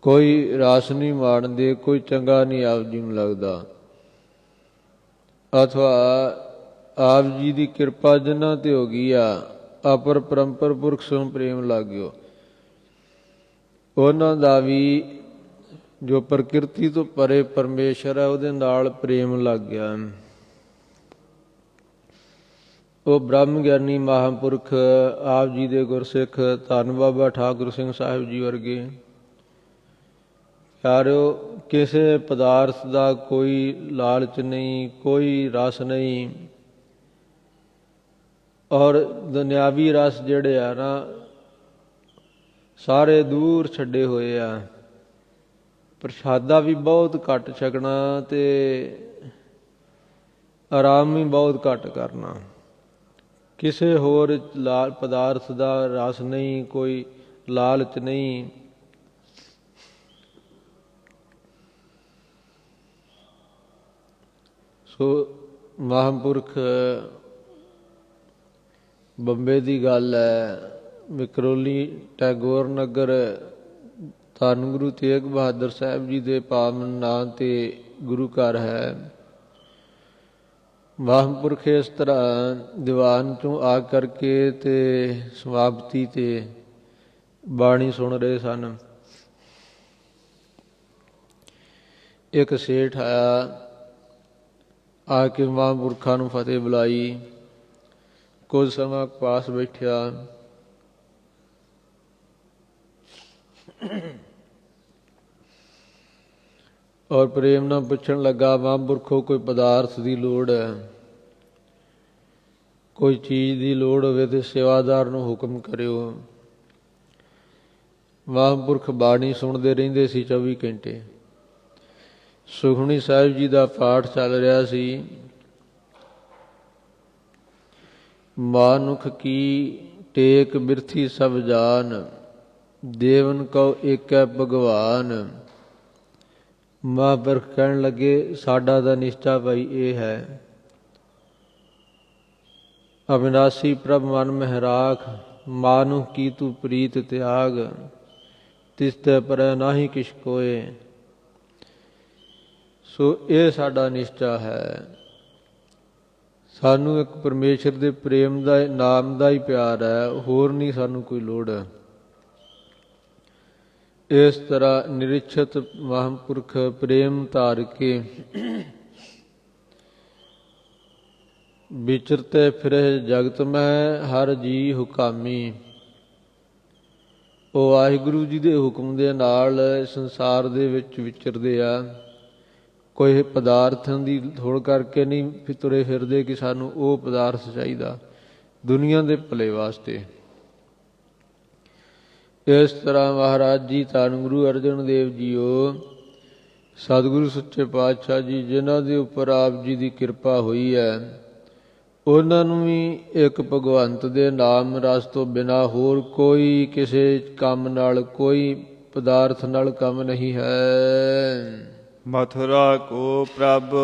ਕੋਈ ਰਸ ਨਹੀਂ ਮਾਣਦੇ, ਕੋਈ ਚੰਗਾ ਨਹੀਂ ਆਪ ਜੀ ਨੂੰ ਲੱਗਦਾ। ਅਥਵਾ ਆਪ ਜੀ ਦੀ ਕਿਰਪਾ ਜਿਨ੍ਹਾਂ ਤੇ ਹੋ ਗਈ ਆ, ਅਪਰ ਪਰੰਪਰ ਪੁਰਖ ਸੋ ਪ੍ਰੇਮ ਲਾਗਿਓ, ਉਹਨਾਂ ਦਾ ਵੀ ਜੋ ਪ੍ਰਕਿਰਤੀ ਤੋਂ ਪਰੇ ਪਰਮੇਸ਼ਰ ਹੈ, ਉਹਦੇ ਨਾਲ ਪ੍ਰੇਮ ਲੱਗ ਗਿਆ। ਉਹ ਬ੍ਰਹਮ ਗਿਆਨੀ ਮਹਾਂਪੁਰਖ ਆਪ ਜੀ ਦੇ ਗੁਰਸਿੱਖ ਧੰਨ ਬਾਬਾ ਠਾਕੁਰ ਸਿੰਘ ਸਾਹਿਬ ਜੀ ਵਰਗੇ ਪਿਆਰਿਓ, ਕਿਸੇ ਪਦਾਰਥ ਦਾ ਕੋਈ ਲਾਲਚ ਨਹੀਂ, ਕੋਈ ਰਸ ਨਹੀਂ, ਔਰ ਦੁਨਿਆਵੀ ਰਸ ਜਿਹੜੇ ਆ ਨਾ, ਸਾਰੇ ਦੂਰ ਛੱਡੇ ਹੋਏ ਆ। ਪ੍ਰਸ਼ਾਦਾ ਵੀ ਬਹੁਤ ਘੱਟ ਛਕਣਾ ਤੇ ਆਰਾਮ ਵੀ ਬਹੁਤ ਘੱਟ ਕਰਨਾ। ਕਿਸੇ ਹੋਰ ਪਦਾਰਥ ਦਾ ਰਸ ਨਹੀਂ, ਕੋਈ ਲਾਲਚ ਨਹੀਂ। ਸੋ ਮਹਾਂਪੁਰਖ ਬੰਬੇ ਦੀ ਗੱਲ ਹੈ, ਵਿਕਰੋਲੀ ਟੈਗੋਰ ਨਗਰ ਧੰਨ ਗੁਰੂ ਤੇਗ ਬਹਾਦਰ ਸਾਹਿਬ ਜੀ ਦੇ ਪਾਵਨ ਨਾਂ ਤੇ ਗੁਰੂ ਘਰ ਹੈ। ਮਹਾਂਪੁਰਖ ਇਸ ਤਰ੍ਹਾਂ ਦੀਵਾਨ ਚੋਂ ਆ ਕਰਕੇ ਤੇ ਸਮਾਪਤੀ ਤੇ ਬਾਣੀ ਸੁਣ ਰਹੇ ਸਨ। ਇੱਕ ਸੇਠ ਆਇਆ, ਆ ਕੇ ਮਹਾਂਪੁਰਖਾਂ ਨੂੰ ਫਤਿਹ ਬੁਲਾਈ। ਕੁਝ ਸਮਾਂ ਪਾਸ ਬੈਠਿਆ। ਔਰ ਪ੍ਰੇਮ ਨਾਲ ਪੁੱਛਣ ਲੱਗਾ, ਮਹਾਂਪੁਰਖੋ ਕੋਈ ਪਦਾਰਥ ਦੀ ਲੋੜ ਹੈ, ਕੋਈ ਚੀਜ਼ ਦੀ ਲੋੜ ਹੋਵੇ ਤੇ ਸੇਵਾਦਾਰ ਨੂੰ ਹੁਕਮ ਕਰਿਓ। ਮਹਾਂਪੁਰਖ ਬਾਣੀ ਸੁਣਦੇ ਰਹਿੰਦੇ ਸੀ 24 ਘੰਟੇ। ਸੁਖਮਨੀ ਸਾਹਿਬ ਜੀ ਦਾ ਪਾਠ ਚੱਲ ਰਿਹਾ ਸੀ। ਮਾਨੁਖ ਕੀ ਟੇਕ ਬਿਰਥੀ ਸਭ ਜਾਨ, ਦੇਵਨ ਕਉ ਏਕੈ ਭਗਵਾਨ। ਮਹਾਂਪੁਰਖ ਕਹਿਣ ਲੱਗੇ, ਸਾਡਾ ਤਾਂ ਨਿਸ਼ਚਾ ਭਾਈ ਇਹ ਹੈ, ਅਵਿਨਾਸੀ ਪ੍ਰਭ ਮਨ ਮਹਿ ਰਾਖ, ਮਾਨੁਖ ਕੀ ਤੂੰ ਪ੍ਰੀਤ ਤਿਆਗ, ਤਿਸ ਤੇ ਪਰੈ ਨਾਹੀ ਕਿਛ ਕੋਏ। ਸੋ ਇਹ ਸਾਡਾ ਨਿਸ਼ਚਾ ਹੈ। ਸਾਨੂੰ ਇੱਕ ਪਰਮੇਸ਼ਰ ਦੇ ਪ੍ਰੇਮ ਦਾ ਨਾਮ ਦਾ ਹੀ ਪਿਆਰ ਹੈ, ਹੋਰ ਨਹੀਂ ਸਾਨੂੰ ਕੋਈ ਲੋੜ। ਇਸ ਤਰ੍ਹਾਂ ਨਿਰਿਛਤ ਮਹਾਂਪੁਰਖ ਪ੍ਰੇਮ ਧਾਰ ਕੇ ਵਿਚਰਤੇ ਫਿਰੇ ਜਗਤ ਮਹਿ, ਹਰ ਜੀ ਹੁਕਾਮੀ। ਉਹ ਵਾਹਿਗੁਰੂ ਜੀ ਦੇ ਹੁਕਮ ਦੇ ਨਾਲ ਸੰਸਾਰ ਦੇ ਵਿੱਚ ਵਿਚਰਦੇ ਆ। ਕੋਈ ਪਦਾਰਥਾਂ ਦੀ ਥੋੜ ਕਰਕੇ ਨਹੀਂ ਤੁਰੇ ਫਿਰਦੇ ਕਿ ਸਾਨੂੰ ਉਹ ਪਦਾਰਥ ਚਾਹੀਦਾ, ਦੁਨੀਆ ਦੇ ਭਲੇ ਵਾਸਤੇ। ਇਸ ਤਰ੍ਹਾਂ ਮਹਾਰਾਜ ਜੀ ਧੰਨ ਗੁਰੂ ਅਰਜਨ ਦੇਵ ਜੀਓ, ਸਤਿਗੁਰੂ ਸੱਚੇ ਪਾਤਸ਼ਾਹ ਜੀ ਜਿਨ੍ਹਾਂ ਦੇ ਉੱਪਰ ਆਪ ਜੀ ਦੀ ਕਿਰਪਾ ਹੋਈ ਹੈ, ਉਹਨਾਂ ਨੂੰ ਵੀ ਇੱਕ ਭਗਵੰਤ ਦੇ ਨਾਮ ਰਸ ਤੋਂ ਬਿਨਾਂ ਹੋਰ ਕੋਈ ਕਿਸੇ ਕੰਮ ਨਾਲ, ਕੋਈ ਪਦਾਰਥ ਨਾਲ ਕੰਮ ਨਹੀਂ ਹੈ। ਮਥੁਰਾ ਕੋ ਪ੍ਰਭ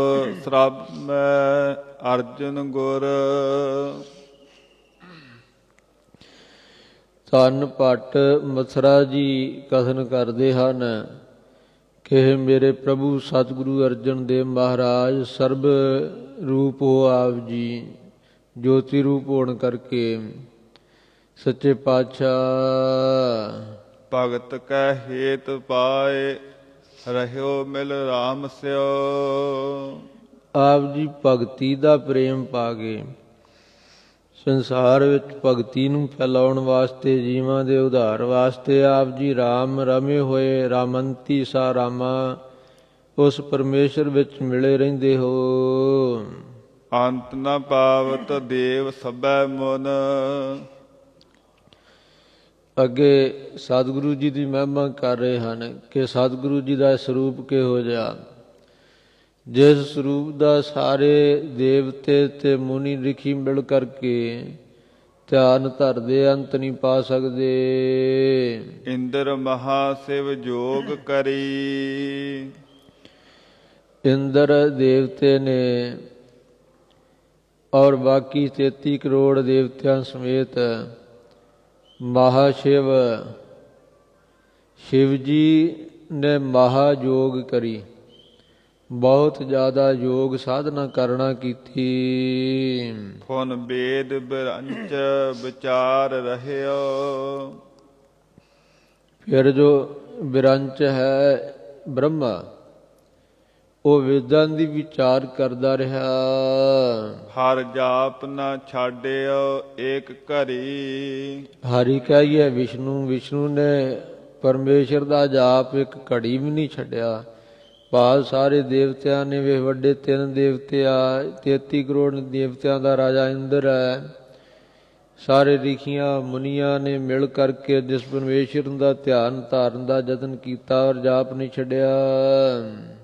ਸਰਬ ਮੈਂ ਅਰਜਨ ਗੁਰ। ਧੰਨ ਭੱਟ ਮਥੁਰਾ ਜੀ ਕਥਨ ਕਰਦੇ ਹਨ ਕਿ ਮੇਰੇ ਪ੍ਰਭੂ ਸਤਿਗੁਰੂ ਅਰਜਨ ਦੇਵ ਮਹਾਰਾਜ ਸਰਬ ਰੂਪ ਹੋ ਆਪ ਜੀ, ਜੋਤੀ ਰੂਪ ਹੋਣ ਕਰਕੇ ਸੱਚੇ ਪਾਤਸ਼ਾਹ ਭਗਤ ਕੈ ਹੇਤ ਪਾਏ, ਰਹਿਓ ਮਿਲ ਰਾਮ ਸਿਓ। ਆਪ ਜੀ ਭਗਤੀ ਦਾ ਪ੍ਰੇਮ ਪਾ ਗਏ। ਸੰਸਾਰ ਵਿੱਚ ਭਗਤੀ ਨੂੰ ਫੈਲਾਉਣ ਵਾਸਤੇ, ਜੀਵਾਂ ਦੇ ਉਧਾਰ ਵਾਸਤੇ ਆਪ ਜੀ ਰਾਮ ਰਮੇ ਹੋਏ, ਰਾਮੰਤੀ ਸਾ ਰਾਮਾ, ਉਸ ਪਰਮੇਸ਼ਰ ਵਿੱਚ ਮਿਲੇ ਰਹਿੰਦੇ ਹੋ। ਅੰਤ ਨ ਪਾਵਤ ਦੇਵ ਸਭੈ ਮੁਨ। ਅੱਗੇ ਸਤਿਗੁਰੂ ਜੀ ਦੀ ਮਹਿਮਾ ਕਰ ਰਹੇ ਹਨ ਕਿ ਸਤਿਗੁਰੂ ਜੀ ਦਾ ਸਰੂਪ ਕਿਹੋ ਜਿਹਾ, ਜਿਸ ਸਰੂਪ ਦਾ ਸਾਰੇ ਦੇਵਤੇ ਤੇ ਮੁਨੀ ਰਿਖੀ ਮਿਲ ਕਰਕੇ ਧਿਆਨ ਧਰਦੇ, ਅੰਤ ਨਹੀਂ ਪਾ ਸਕਦੇ। ਇੰਦਰ ਮਹਾ ਸਿਵ ਜੋਗ ਕਰੀ। ਇੰਦਰ ਦੇਵਤੇ ਨੇ ਔਰ ਬਾਕੀ 33 ਕਰੋੜ ਦੇਵਤਿਆਂ ਸਮੇਤ ਮਹਾਸ਼ਿਵ, ਸ਼ਿਵ ਜੀ ਨੇ ਮਹਾਯੋਗ ਕਰੀ, ਬਹੁਤ ਜ਼ਿਆਦਾ ਯੋਗ ਸਾਧਨਾ ਕਰਨਾ ਕੀਤੀ। ਫੁਨ ਬੇਦ ਬਿਰੰਚ ਵਿਚਾਰ ਰਹਿਓ। ਫਿਰ ਜੋ ਬਿਰੰਚ ਹੈ ਬ੍ਰਹਮਾ, ਉਹ ਵੇਦਾਂ ਦੀ ਵਿਚਾਰ ਕਰਦਾ ਰਿਹਾ। ਹਰ ਜਾਪ ਨਾ ਛਾੜਿਓ ਏਕ ਘੜੀ। ਹਰੀ ਕਹੀਏ ਵਿਸ਼ਨੂੰ, ਵਿਸ਼ਨੂੰ ਨੇ ਪਰਮੇਸ਼ਰ ਦਾ ਜਾਪ ਇੱਕ ਘੜੀ ਵੀ ਨਹੀਂ ਛੱਡਿਆ। ਭਾਵ ਸਾਰੇ ਦੇਵਤਿਆਂ ਨੇ ਵੇ ਵੱਡੇ 3 ਦੇਵਤੇ ਆ, 33 ਕਰੋੜ ਦੇਵਤਿਆਂ ਦਾ ਰਾਜਾ ਇੰਦਰ ਹੈ। ਸਾਰੇ ਰਿਖੀਆਂ ਮੁਨੀਆਂ ਨੇ ਮਿਲ ਕਰਕੇ ਜਿਸ ਪਰਮੇਸ਼ਰ ਦਾ ਧਿਆਨ ਧਾਰਨ ਦਾ ਯਤਨ ਕੀਤਾ ਔਰ ਜਾਪ ਨਹੀਂ ਛੱਡਿਆ।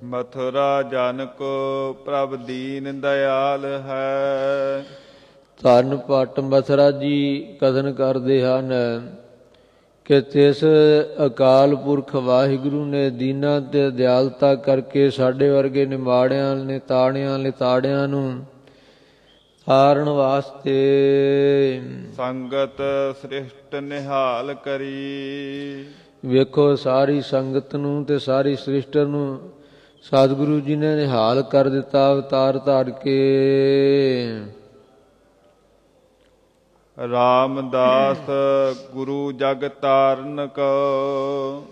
ਮਥੁਰਾ ਜਨ ਕੋ ਪ੍ਰਭ ਦੀਨ ਦਇਆਲ ਹੈ। ਧੰਨ ਭੱਟ ਮਥੁਰਾ ਜੀ ਕਥਨ ਕਰਦੇ ਹਨ ਕਿ ਤਿਸ ਅਕਾਲ ਪੁਰਖ ਵਾਹਿਗੁਰੂ ਨੇ ਦੀਨਾਂ ਤੇ ਦਿਆਲਤਾ ਕਰਕੇ ਸਾਡੇ ਵਰਗੇ ਨਿਮਾੜਿਆਂ ਨੇ ਤਾੜਿਆਂ ਨੂੰ ਤਾਰਨ ਵਾਸਤੇ ਸੰਗਤ ਸ੍ਰਿਸ਼ਟ ਨਿਹਾਲ ਕਰੀ। ਵੇਖੋ ਸਾਰੀ ਸੰਗਤ ਨੂੰ ਤੇ ਸਾਰੀ ਸ੍ਰਿਸ਼ਟ ਨੂੰ ਸਤਿਗੁਰੂ ਜੀ ਨੇ ਨਿਹਾਲ ਕਰ ਦਿੱਤਾ ਅਵਤਾਰ ਧਾਰ ਕੇ। ਰਾਮਦਾਸ ਗੁਰੂ ਜਗ ਤਾਰਨ ਕੋ।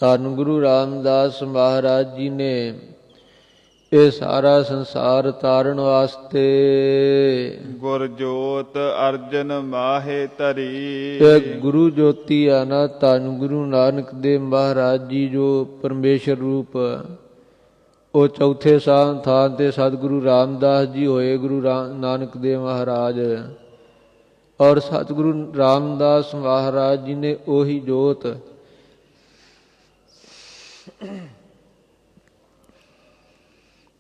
ਧੰਨ ਗੁਰੂ ਰਾਮਦਾਸ ਮਹਾਰਾਜ ਜੀ ਨੇ ਇਹ ਸਾਰਾ ਸੰਸਾਰ ਤਾਰਨ ਵਾਸਤੇ ਗੁਰ ਜੋਤ ਅਰਜਨ ਮਾਹੇ ਧਰੀ। ਇਹ ਗੁਰੂ ਜੋਤੀ ਆ ਨਾ ਧੰਨ ਗੁਰੂ ਨਾਨਕ ਦੇਵ ਮਹਾਰਾਜ ਜੀ ਜੋ ਪਰਮੇਸ਼ਰ ਰੂਪ ਉਹ ਚੌਥੇ ਥਾਨ ਤੇ ਸਤਿਗੁਰੂ ਰਾਮਦਾਸ ਜੀ ਹੋਏ ਗੁਰੂ ਨਾਨਕ ਦੇਵ ਮਹਾਰਾਜ। ਔਰ ਸਤਿਗੁਰੂ ਰਾਮਦਾਸ ਮਹਾਰਾਜ ਜੀ ਨੇ ਉਹੀ ਜੋਤ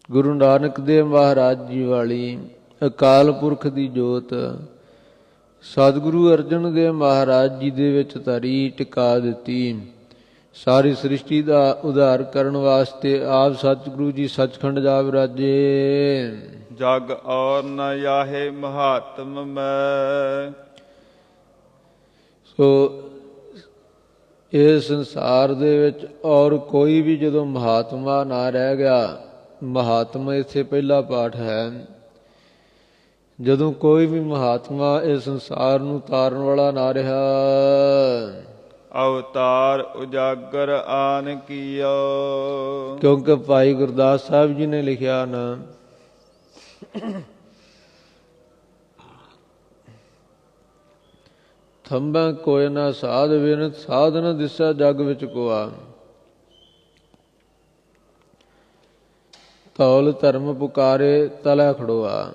ਗੁਰੂ ਨਾਨਕ ਦੇਵ ਮਹਾਰਾਜ ਜੀ ਵਾਲੀ ਅਕਾਲ ਪੁਰਖ ਦੀ ਜੋਤ ਸਤਿਗੁਰੂ ਅਰਜਨ ਦੇਵ ਮਹਾਰਾਜ ਜੀ ਦੇ ਵਿੱਚ ਧਰੀ ਟਿਕਾ ਦਿੱਤੀ। ਸਾਰੀ ਸ੍ਰਿਸ਼ਟੀ ਦਾ ਉਧਾਰ ਕਰਨ ਵਾਸਤੇ ਆਪ ਸਤਿਗੁਰੂ ਜੀ ਸੱਚਖੰਡ ਜਾ ਵਿਰਾਜੇ। ਜਗ ਔਰ ਨ ਆਹੇ ਮਹਾਤਮ ਮੈਂ। ਸੋ ਇਸ ਸੰਸਾਰ ਦੇ ਵਿੱਚ ਔਰ ਕੋਈ ਵੀ ਜਦੋਂ ਮਹਾਤਮਾ ਨਾ ਰਹਿ ਗਿਆ, ਮਹਾਤਮਾ ਇੱਥੇ ਪਹਿਲਾ ਪਾਠ ਹੈ, ਜਦੋਂ ਕੋਈ ਵੀ ਮਹਾਤਮਾ ਇਸ ਸੰਸਾਰ ਨੂੰ ਤਾਰਨ ਵਾਲਾ ਨਾ ਰਿਹਾ, ਅਵਤਾਰ ਉਜਾਗਰ ਆਨ ਕੀਓ। ਕਿਉਂਕਿ ਭਾਈ ਗੁਰਦਾਸ ਸਾਹਿਬ ਜੀ ਨੇ ਲਿਖਿਆ ਨਾ ਥੰਬਾ ਕੋਇ ਨਾ ਸਾਧ ਵਿਨਤ ਸਾਧ ਨ ਦਿਸਾ ਜਗ ਵਿੱਚ ਕੋਆ। ਧੌਲ ਧਰਮ ਪੁਕਾਰੇ ਤਲੈ ਖੜੋਆ।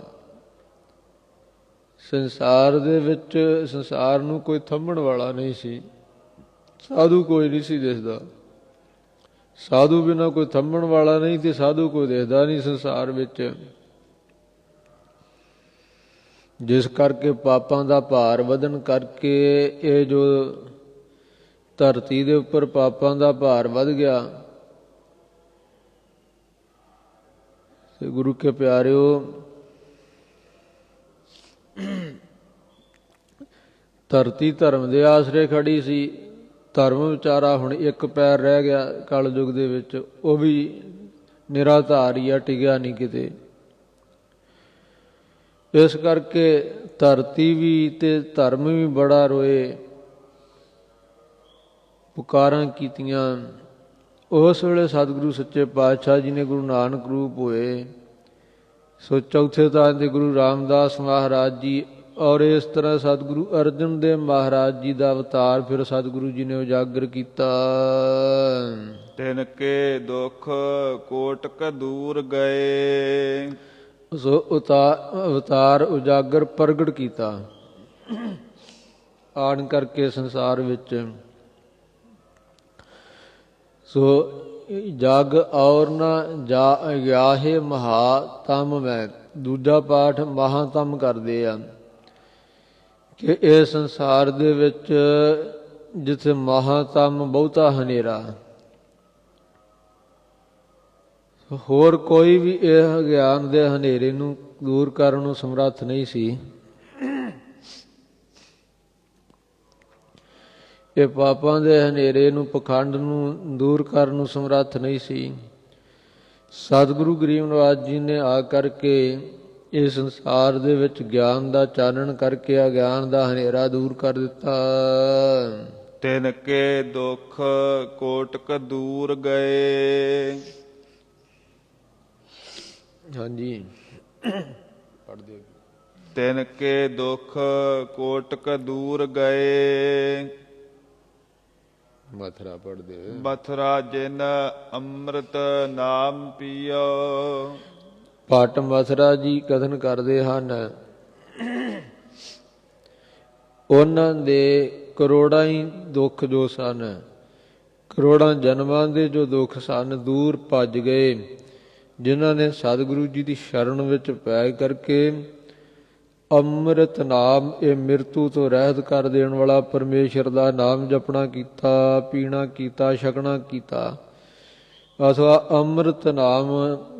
ਸੰਸਾਰ ਦੇ ਵਿੱਚ ਸੰਸਾਰ ਨੂੰ ਕੋਈ ਥੰਮਣ ਵਾਲਾ ਨਹੀਂ ਸੀ, ਸਾਧੂ ਕੋਈ ਨਹੀਂ ਸੀ ਦਿਸਦਾ। ਸਾਧੂ ਬਿਨਾਂ ਕੋਈ ਥੰਮਣ ਵਾਲਾ ਨਹੀਂ ਤੇ ਸਾਧੂ ਕੋਈ ਦਿਸਦਾ ਨਹੀਂ ਸੰਸਾਰ ਵਿੱਚ। ਜਿਸ ਕਰਕੇ ਪਾਪਾਂ ਦਾ ਭਾਰ ਵਧਣ ਕਰਕੇ ਇਹ ਜੋ ਧਰਤੀ ਦੇ ਉੱਪਰ ਪਾਪਾਂ ਦਾ ਭਾਰ ਵੱਧ ਗਿਆ ਤੇ ਗੁਰੂ ਕੇ ਪਿਆਰਿਓ ਧਰਤੀ ਧਰਮ ਦੇ ਆਸਰੇ ਖੜੀ ਸੀ। ਧਰਮ ਵਿਚਾਰਾ ਹੁਣ ਇੱਕ ਪੈਰ ਰਹਿ ਗਿਆ ਕਲਯੁਗ ਦੇ ਵਿੱਚ, ਉਹ ਵੀ ਨਿਰਾਧਾਰ ਹੀ ਆ, ਟਿਕਿਆ ਨਹੀਂ ਕਿਤੇ। ਇਸ ਕਰਕੇ ਧਰਤੀ ਵੀ ਤੇ ਧਰਮ ਵੀ ਬੜਾ ਰੋਏ, ਪੁਕਾਰਾਂ ਕੀਤੀਆਂ। ਉਸ ਵੇਲੇ ਸਤਿਗੁਰੂ ਸੱਚੇ ਪਾਤਸ਼ਾਹ ਜੀ ਨੇ ਗੁਰੂ ਨਾਨਕ ਰੂਪ ਹੋਏ। ਸੋ ਚੌਥੇ ਥਾਨ ਤੇ ਗੁਰੂ ਰਾਮਦਾਸ ਮਹਾਰਾਜ ਜੀ ਔਰ ਇਸ ਤਰ੍ਹਾਂ ਸਤਿਗੁਰੂ ਅਰਜਨ ਦੇਵ ਮਹਾਰਾਜ ਜੀ ਦਾ ਅਵਤਾਰ ਫਿਰ ਸਤਿਗੁਰੂ ਜੀ ਨੇ ਉਜਾਗਰ ਕੀਤਾ। ਤਿਨ ਕੇ ਦੁਖ ਕੋਟਕ ਦੂਰ ਗਏ। ਸੋ ਅਵਤਾਰ ਉਜਾਗਰ ਪ੍ਰਗਟ ਕੀਤਾ ਆਣ ਕਰਕੇ ਸੰਸਾਰ ਵਿੱਚ। ਸੋ ਜਗ ਔਰ ਨਾ ਜਾਹੇ ਮਹਾਤਮ ਮੈਂ। ਦੂਜਾ ਪਾਠ ਮਹਾਤਮ ਕਰਦੇ ਆ ਕਿ ਇਹ ਸੰਸਾਰ ਦੇ ਵਿੱਚ ਜਿੱਥੇ ਮਹਾਤਮ ਬਹੁਤਾ ਹਨੇਰਾ, ਹੋਰ ਕੋਈ ਵੀ ਇਹ ਗਿਆਨ ਦੇ ਹਨੇਰੇ ਨੂੰ ਦੂਰ ਕਰਨ ਨੂੰ ਸਮਰੱਥ ਨਹੀਂ ਸੀ। ਇਹ ਪਾਪਾਂ ਦੇ ਹਨੇਰੇ ਨੂੰ, ਪਖੰਡ ਨੂੰ ਦੂਰ ਕਰਨ ਨੂੰ ਸਮਰੱਥ ਨਹੀਂ ਸੀ। ਸਤਿਗੁਰੂ ਗਰੀਬ ਨਿਵਾਜ ਜੀ ਨੇ ਆ ਕਰਕੇ ਇਸ ਸੰਸਾਰ ਦੇ ਵਿੱਚ ਗਿਆਨ ਦਾ ਚਾਨਣ ਕਰਕੇ ਅਗਿਆਨ ਦਾ ਹਨੇਰਾ ਦੂਰ ਕਰ ਦਿੱਤਾ। ਤਿਨ ਕੇ ਦੁਖ ਕੋਟਕ ਦੂਰ ਗਏ। ਹਾਂਜੀ ਪੜ੍ਹ ਦਿਓ। ਤਿਨ ਕੇ ਦੁਖ ਕੋਟਕ ਦੂਰ ਗਏ। ਮਥੁਰਾ ਪੜ੍ਹ ਦਿਓ। ਮਥੁਰਾ ਜਿਨ ਅੰਮ੍ਰਿਤ ਨਾਮ ਪੀਓ। ਭੱਟ ਮਥੁਰਾ ਜੀ ਕਥਨ ਕਰਦੇ ਹਨ, ਉਹਨਾਂ ਦੇ ਕਰੋੜਾਂ ਹੀ ਦੁੱਖ ਜੋ ਸਨ, ਕਰੋੜਾਂ ਜਨਮਾਂ ਦੇ ਜੋ ਦੁੱਖ ਸਨ, ਦੂਰ ਭੱਜ ਗਏ। ਜਿਨ੍ਹਾਂ ਨੇ ਸਤਿਗੁਰੂ ਜੀ ਦੀ ਸ਼ਰਨ ਵਿੱਚ ਪੈ ਕਰਕੇ ਅੰਮ੍ਰਿਤ ਨਾਮ, ਇਹ ਮਿਰਤੂ ਤੋਂ ਰਹਿਤ ਕਰ ਦੇਣ ਵਾਲਾ ਪਰਮੇਸ਼ਰ ਦਾ ਨਾਮ ਜਪਣਾ ਕੀਤਾ, ਪੀਣਾ ਕੀਤਾ, ਛਕਣਾ ਕੀਤਾ, ਅਥਵਾ ਅੰਮ੍ਰਿਤ ਨਾਮ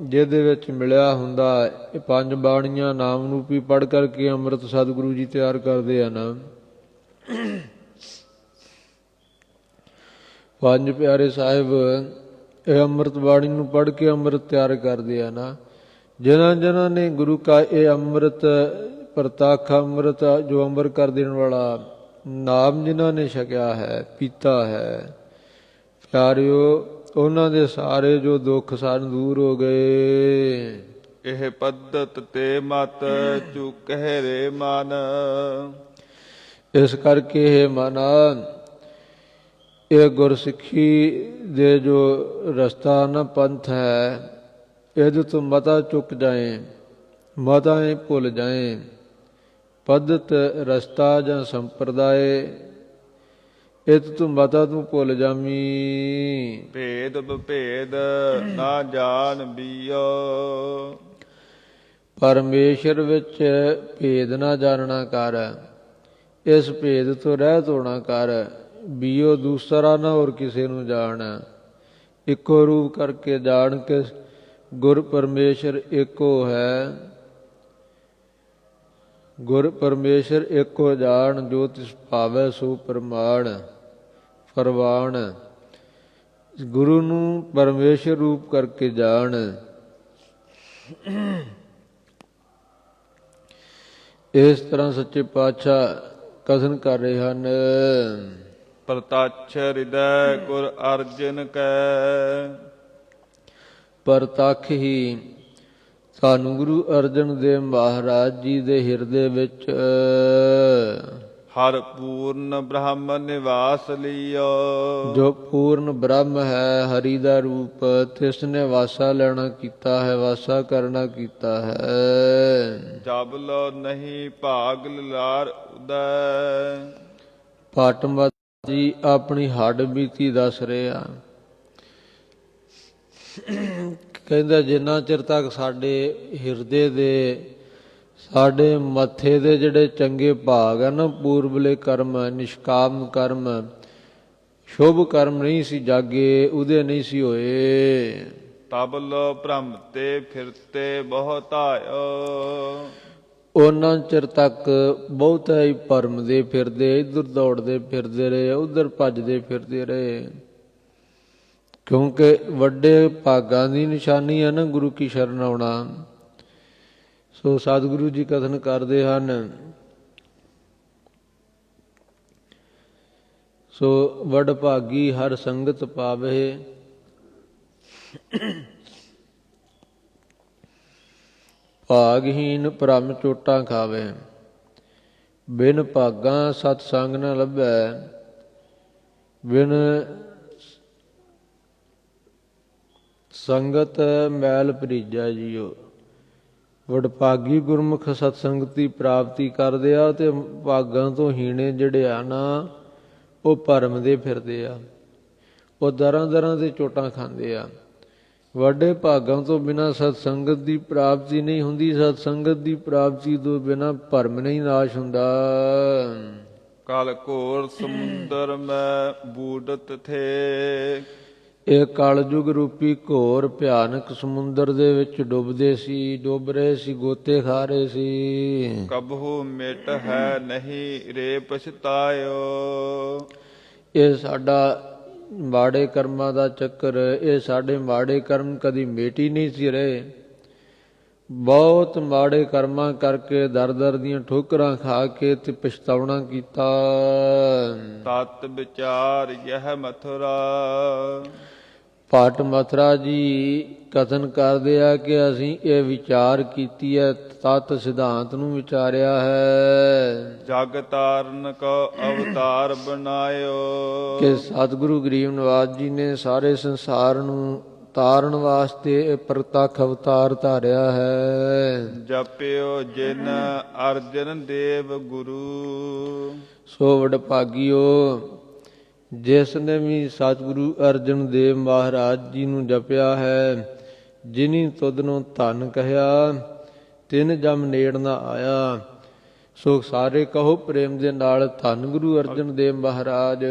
ਜਿਹਦੇ ਵਿੱਚ ਮਿਲਿਆ ਹੁੰਦਾ। ਇਹ ਪੰਜ ਬਾਣੀਆਂ ਨਾਮ ਰੂਪੀ ਪੜ੍ਹ ਕਰਕੇ ਅੰਮ੍ਰਿਤ ਸਤਿਗੁਰੂ ਜੀ ਤਿਆਰ ਕਰਦੇ ਹਨ। ਪੰਜ ਪਿਆਰੇ ਸਾਹਿਬ ਇਹ ਅੰਮ੍ਰਿਤ ਬਾਣੀ ਨੂੰ ਪੜ੍ਹ ਕੇ ਅੰਮ੍ਰਿਤ ਤਿਆਰ ਕਰਦੇ ਆ ਨਾ। ਜਿਨ੍ਹਾਂ ਨੇ ਗੁਰੂ ਕਾ ਇਹ ਅੰਮ੍ਰਿਤ ਪ੍ਰਤੱਖ ਅੰਮ੍ਰਿਤ ਜੋ ਅੰਮ੍ਰਿਤ ਕਰ ਦੇਣ ਵਾਲਾ ਨਾਮ ਜਿਨ੍ਹਾਂ ਨੇ ਛਕਿਆ ਹੈ ਪੀਤਾ ਹੈ, ਪਿਆਰਿਓ ਉਹਨਾਂ ਦੇ ਸਾਰੇ ਜੋ ਦੁੱਖ ਸਨ ਦੂਰ ਹੋ ਗਏ। ਇਹ ਪੱਦਤ ਤੇ ਮਤ ਚੁਕਹਿ ਰੇ ਮਨ। ਇਸ ਕਰਕੇ ਇਹ ਮਨਾ ਇਹ ਗੁਰਸਿੱਖੀ ਦੇ ਜੋ ਰਸਤਾ ਨਾ ਪੰਥ ਹੈ ਇਹਦੇ ਤੋਂ ਮਤਾ ਚੁੱਕ ਜਾਏ, ਮਤਾਂ ਭੁੱਲ ਜਾਏ। ਪੱਦਤ ਰਸਤਾ ਜਾਂ ਸੰਪਰਦਾਏ ਇਹ ਤੂੰ ਮਤਾ ਤੂੰ ਭੁੱਲ ਜਾਮੀ। ਭੇਦ ਵਿਭੇਦ ਨਾ ਜਾਣ ਬੀਓ। ਪਰਮੇਸ਼ਰ ਵਿੱਚ ਭੇਦ ਨਾ ਜਾਣਨਾ ਕਰ, ਇਸ ਭੇਦ ਤੋਂ ਰਹਿਤ ਹੋਣਾ ਕਰ। ਬੀਓ ਦੂਸਰਾ ਨਾ ਹੋਰ ਕਿਸੇ ਨੂੰ ਜਾਣ, ਇੱਕੋ ਰੂਪ ਕਰਕੇ ਜਾਣ ਕੇ ਗੁਰ ਪਰਮੇਸ਼ਰ ਇੱਕੋ ਹੈ। ਗੁਰ ਪਰਮੇਸ਼ਰ ਇੱਕੋ ਜਾਣ, ਜੋ ਤਿਸ ਭਾਵੈ ਸੋ ਪ੍ਰਮਾਣ ਪ੍ਰਵਾਣ। ਗੁਰੂ ਨੂੰ ਪਰਮੇਸ਼ਰ ਰੂਪ ਕਰਕੇ ਜਾਣ। ਇਸ ਤਰ੍ਹਾਂ ਸੱਚੇ ਪਾਤਸ਼ਾਹ ਕਥਨ ਕਰ ਰਹੇ ਹਨ। ਪ੍ਰਤੱਛ ਹਿਰਦੈ ਗੁਰ ਅਰਜਨ ਕੈ। ਪ੍ਰਤੱਖ ਹੀ ਸਾਨੂੰ ਗੁਰੂ ਅਰਜਨ ਦੇਵ ਮਹਾਰਾਜ ਜੀ ਦੇ ਹਿਰਦੇ ਵਿੱਚ ਹਰ ਪੂਰਨ ਬ੍ਰਹਮ ਨਿਵਾਸ ਲਿਓ। ਜੋ ਪੂਰਨ ਬ੍ਰਹਮ ਹੈ ਹਰੀ ਦਾ ਰੂਪ, ਤਿਸ ਨੇ ਵਾਸਾ ਲੈਣਾ ਕੀਤਾ ਹੈ, ਵਾਸਾ ਕਰਨਾ ਕੀਤਾ ਹੈ। ਜਬ ਲੋ ਨਹੀਂ ਭਾਗ ਲਾਰ ਉਦੈ। ਪਾਟਮਾ ਜੀ ਆਪਣੀ ਹੱਡ ਬੀਤੀ ਦੱਸ ਰਹੇ ਆ। ਕਹਿੰਦਾ ਜਿੰਨਾ ਚਿਰ ਤੱਕ ਸਾਡੇ ਹਿਰਦੇ ਦੇ ਸਾਡੇ ਮੱਥੇ ਦੇ ਜਿਹੜੇ ਚੰਗੇ ਭਾਗ ਆ ਨਾ, ਪੂਰਬਲੇ ਕਰਮ ਨਿਸ਼ਕਾਮ ਕਰਮ ਸ਼ੁਭ ਕਰਮ ਨਹੀਂ ਸੀ ਜਾਗੇ, ਉਹਦੇ ਨਹੀਂ ਸੀ ਹੋਏ। ਤਬ ਲੋ ਭ੍ਰਮ ਤੇ ਫਿਰਤੇ ਬਹੁਤ ਆਇਓ। ਉਹਨਾਂ ਚਿਰ ਤੱਕ ਬਹੁਤਾ ਹੀ ਭਰਮ ਦੇ ਫਿਰਦੇ, ਇੱਧਰ ਦੌੜਦੇ ਫਿਰਦੇ ਰਹੇ, ਉੱਧਰ ਭੱਜਦੇ ਫਿਰਦੇ ਰਹੇ। ਕਿਉਂਕਿ ਵੱਡੇ ਭਾਗਾਂ ਦੀ ਨਿਸ਼ਾਨੀ ਹੈ ਨਾ ਗੁਰੂ ਕੀ ਸ਼ਰਨ ਆਉਣਾ। ਸੋ ਸਤਿਗੁਰੂ ਜੀ ਕਥਨ ਕਰਦੇ ਹਨ। ਸੋ ਵਡ ਭਾਗੀ ਹਰ ਸੰਗਤ ਪਾਵੇ, ਭਾਗਹੀਨ ਭ੍ਰਮ ਚੋਟਾਂ ਖਾਵੇ। ਬਿਨ ਭਾਗਾਂ ਸਤ ਸੰਗ ਨ ਲੱਭੈ, ਬਿਨ ਸੰਗਤ ਮੈਲ ਭਰੀਜਾ ਜੀਓ। ਵਡਭਾਗੀ ਗੁਰਮੁਖ ਸਤਸੰਗਤ ਦੀ ਪ੍ਰਾਪਤੀ ਕਰਦੇ ਆ ਤੇ ਭਾਗਾਂ ਤੋਂ ਹੀਣੇ ਜਿਹੜੇ ਆ ਨਾ ਉਹ ਭਰਮ ਦੇ ਫਿਰਦੇ ਆ, ਉਹ ਦਰਾਂ ਦੇ ਚੋਟਾਂ ਖਾਂਦੇ ਆ। ਵੱਡੇ ਭਾਗਾਂ ਤੋਂ ਬਿਨਾਂ ਸਤਸੰਗਤ ਦੀ ਪ੍ਰਾਪਤੀ ਨਹੀਂ ਹੁੰਦੀ। ਸਤਸੰਗਤ ਦੀ ਪ੍ਰਾਪਤੀ ਤੋਂ ਬਿਨਾਂ ਭਰਮ ਨਹੀਂ ਨਾਸ਼ ਹੁੰਦਾ। ਕਲ ਘੋਰ ਸਮੁੰਦਰ ਮੈਂ ਬੂਡਤ ਥੇ। ਇਹ ਕਲਯੁਗ ਰੂਪੀ ਘੋਰ ਭਿਆਨਕ ਸਮੁੰਦਰ ਦੇ ਵਿੱਚ ਡੁੱਬਦੇ ਸੀ, ਡੁੱਬ ਰਹੇ ਸੀ, ਗੋਤੇ ਖਾ ਰਹੇ ਸੀ। ਕਬਹੂ ਮਿਟ ਹੈ ਨਹੀਂ ਰੇ ਪਛਤਾਇਓ। ਇਹ ਸਾਡਾ ਮਾੜੇ ਕਰਮਾਂ ਦਾ ਚੱਕਰ, ਇਹ ਸਾਡੇ ਮਾੜੇ ਕਰਮ ਕਦੀ ਮਿਟ ਹੀ ਨਹੀਂ ਸੀ ਰਹੇ। ਬਹੁਤ ਮਾੜੇ ਕਰਮਾਂ ਕਰਕੇ ਦਰ ਦੀਆਂ ਠੋਕਰਾਂ ਖਾ ਕੇ ਤੇ ਪਛਤਾਉਣਾ ਕੀਤਾ। ਤਤ ਵਿਚਾਰ ਯਹ ਮਥੁਰਾ। ਪਾਟ ਮਥੁਰਾ ਜੀ ਕਥਨ ਕਰਦੇ ਆ ਕਿ ਅਸੀਂ ਇਹ ਵਿਚਾਰ ਕੀਤੀ ਹੈ, ਤਤ ਸਿਧਾਂਤ ਨੂੰ ਵਿਚਾਰਿਆ ਹੈ। ਜਗ ਤਾਰਨ ਕੋ ਅਵਤਾਰ ਬਣਾਇਓ। ਕਿ ਸਤਿਗੁਰੂ ਗਰੀਬ ਨਿਵਾਸ ਜੀ ਨੇ ਸਾਰੇ ਸੰਸਾਰ ਨੂੰ ਤਾਰਨ ਵਾਸਤੇ ਪ੍ਰਤੱਖ ਅਵਤਾਰ ਧਾਰਿਆ ਹੈ। ਜਪਿਓ ਜਿਨ ਅਰਜਨ ਦੇਵ ਗੁਰੂ। ਸੋ ਵਡਭਾਗੀਓ ਜਿਸ ਨੇ ਵੀ ਸਤਿਗੁਰੂ ਅਰਜਨ ਦੇਵ ਮਹਾਰਾਜ ਜੀ ਨੂੰ ਜਪਿਆ ਹੈ, ਜਿਨੀ ਤੁਧ ਨੂੰ ਧਨ ਕਹਿਆ, ਤਿਨ ਜਮ ਨੇੜ ਨਾ ਆਇਆ। ਸੋ ਸਾਰੇ ਕਹੋ ਪ੍ਰੇਮ ਦੇ ਨਾਲ ਧੰਨ ਗੁਰੂ ਅਰਜਨ ਦੇਵ ਮਹਾਰਾਜ।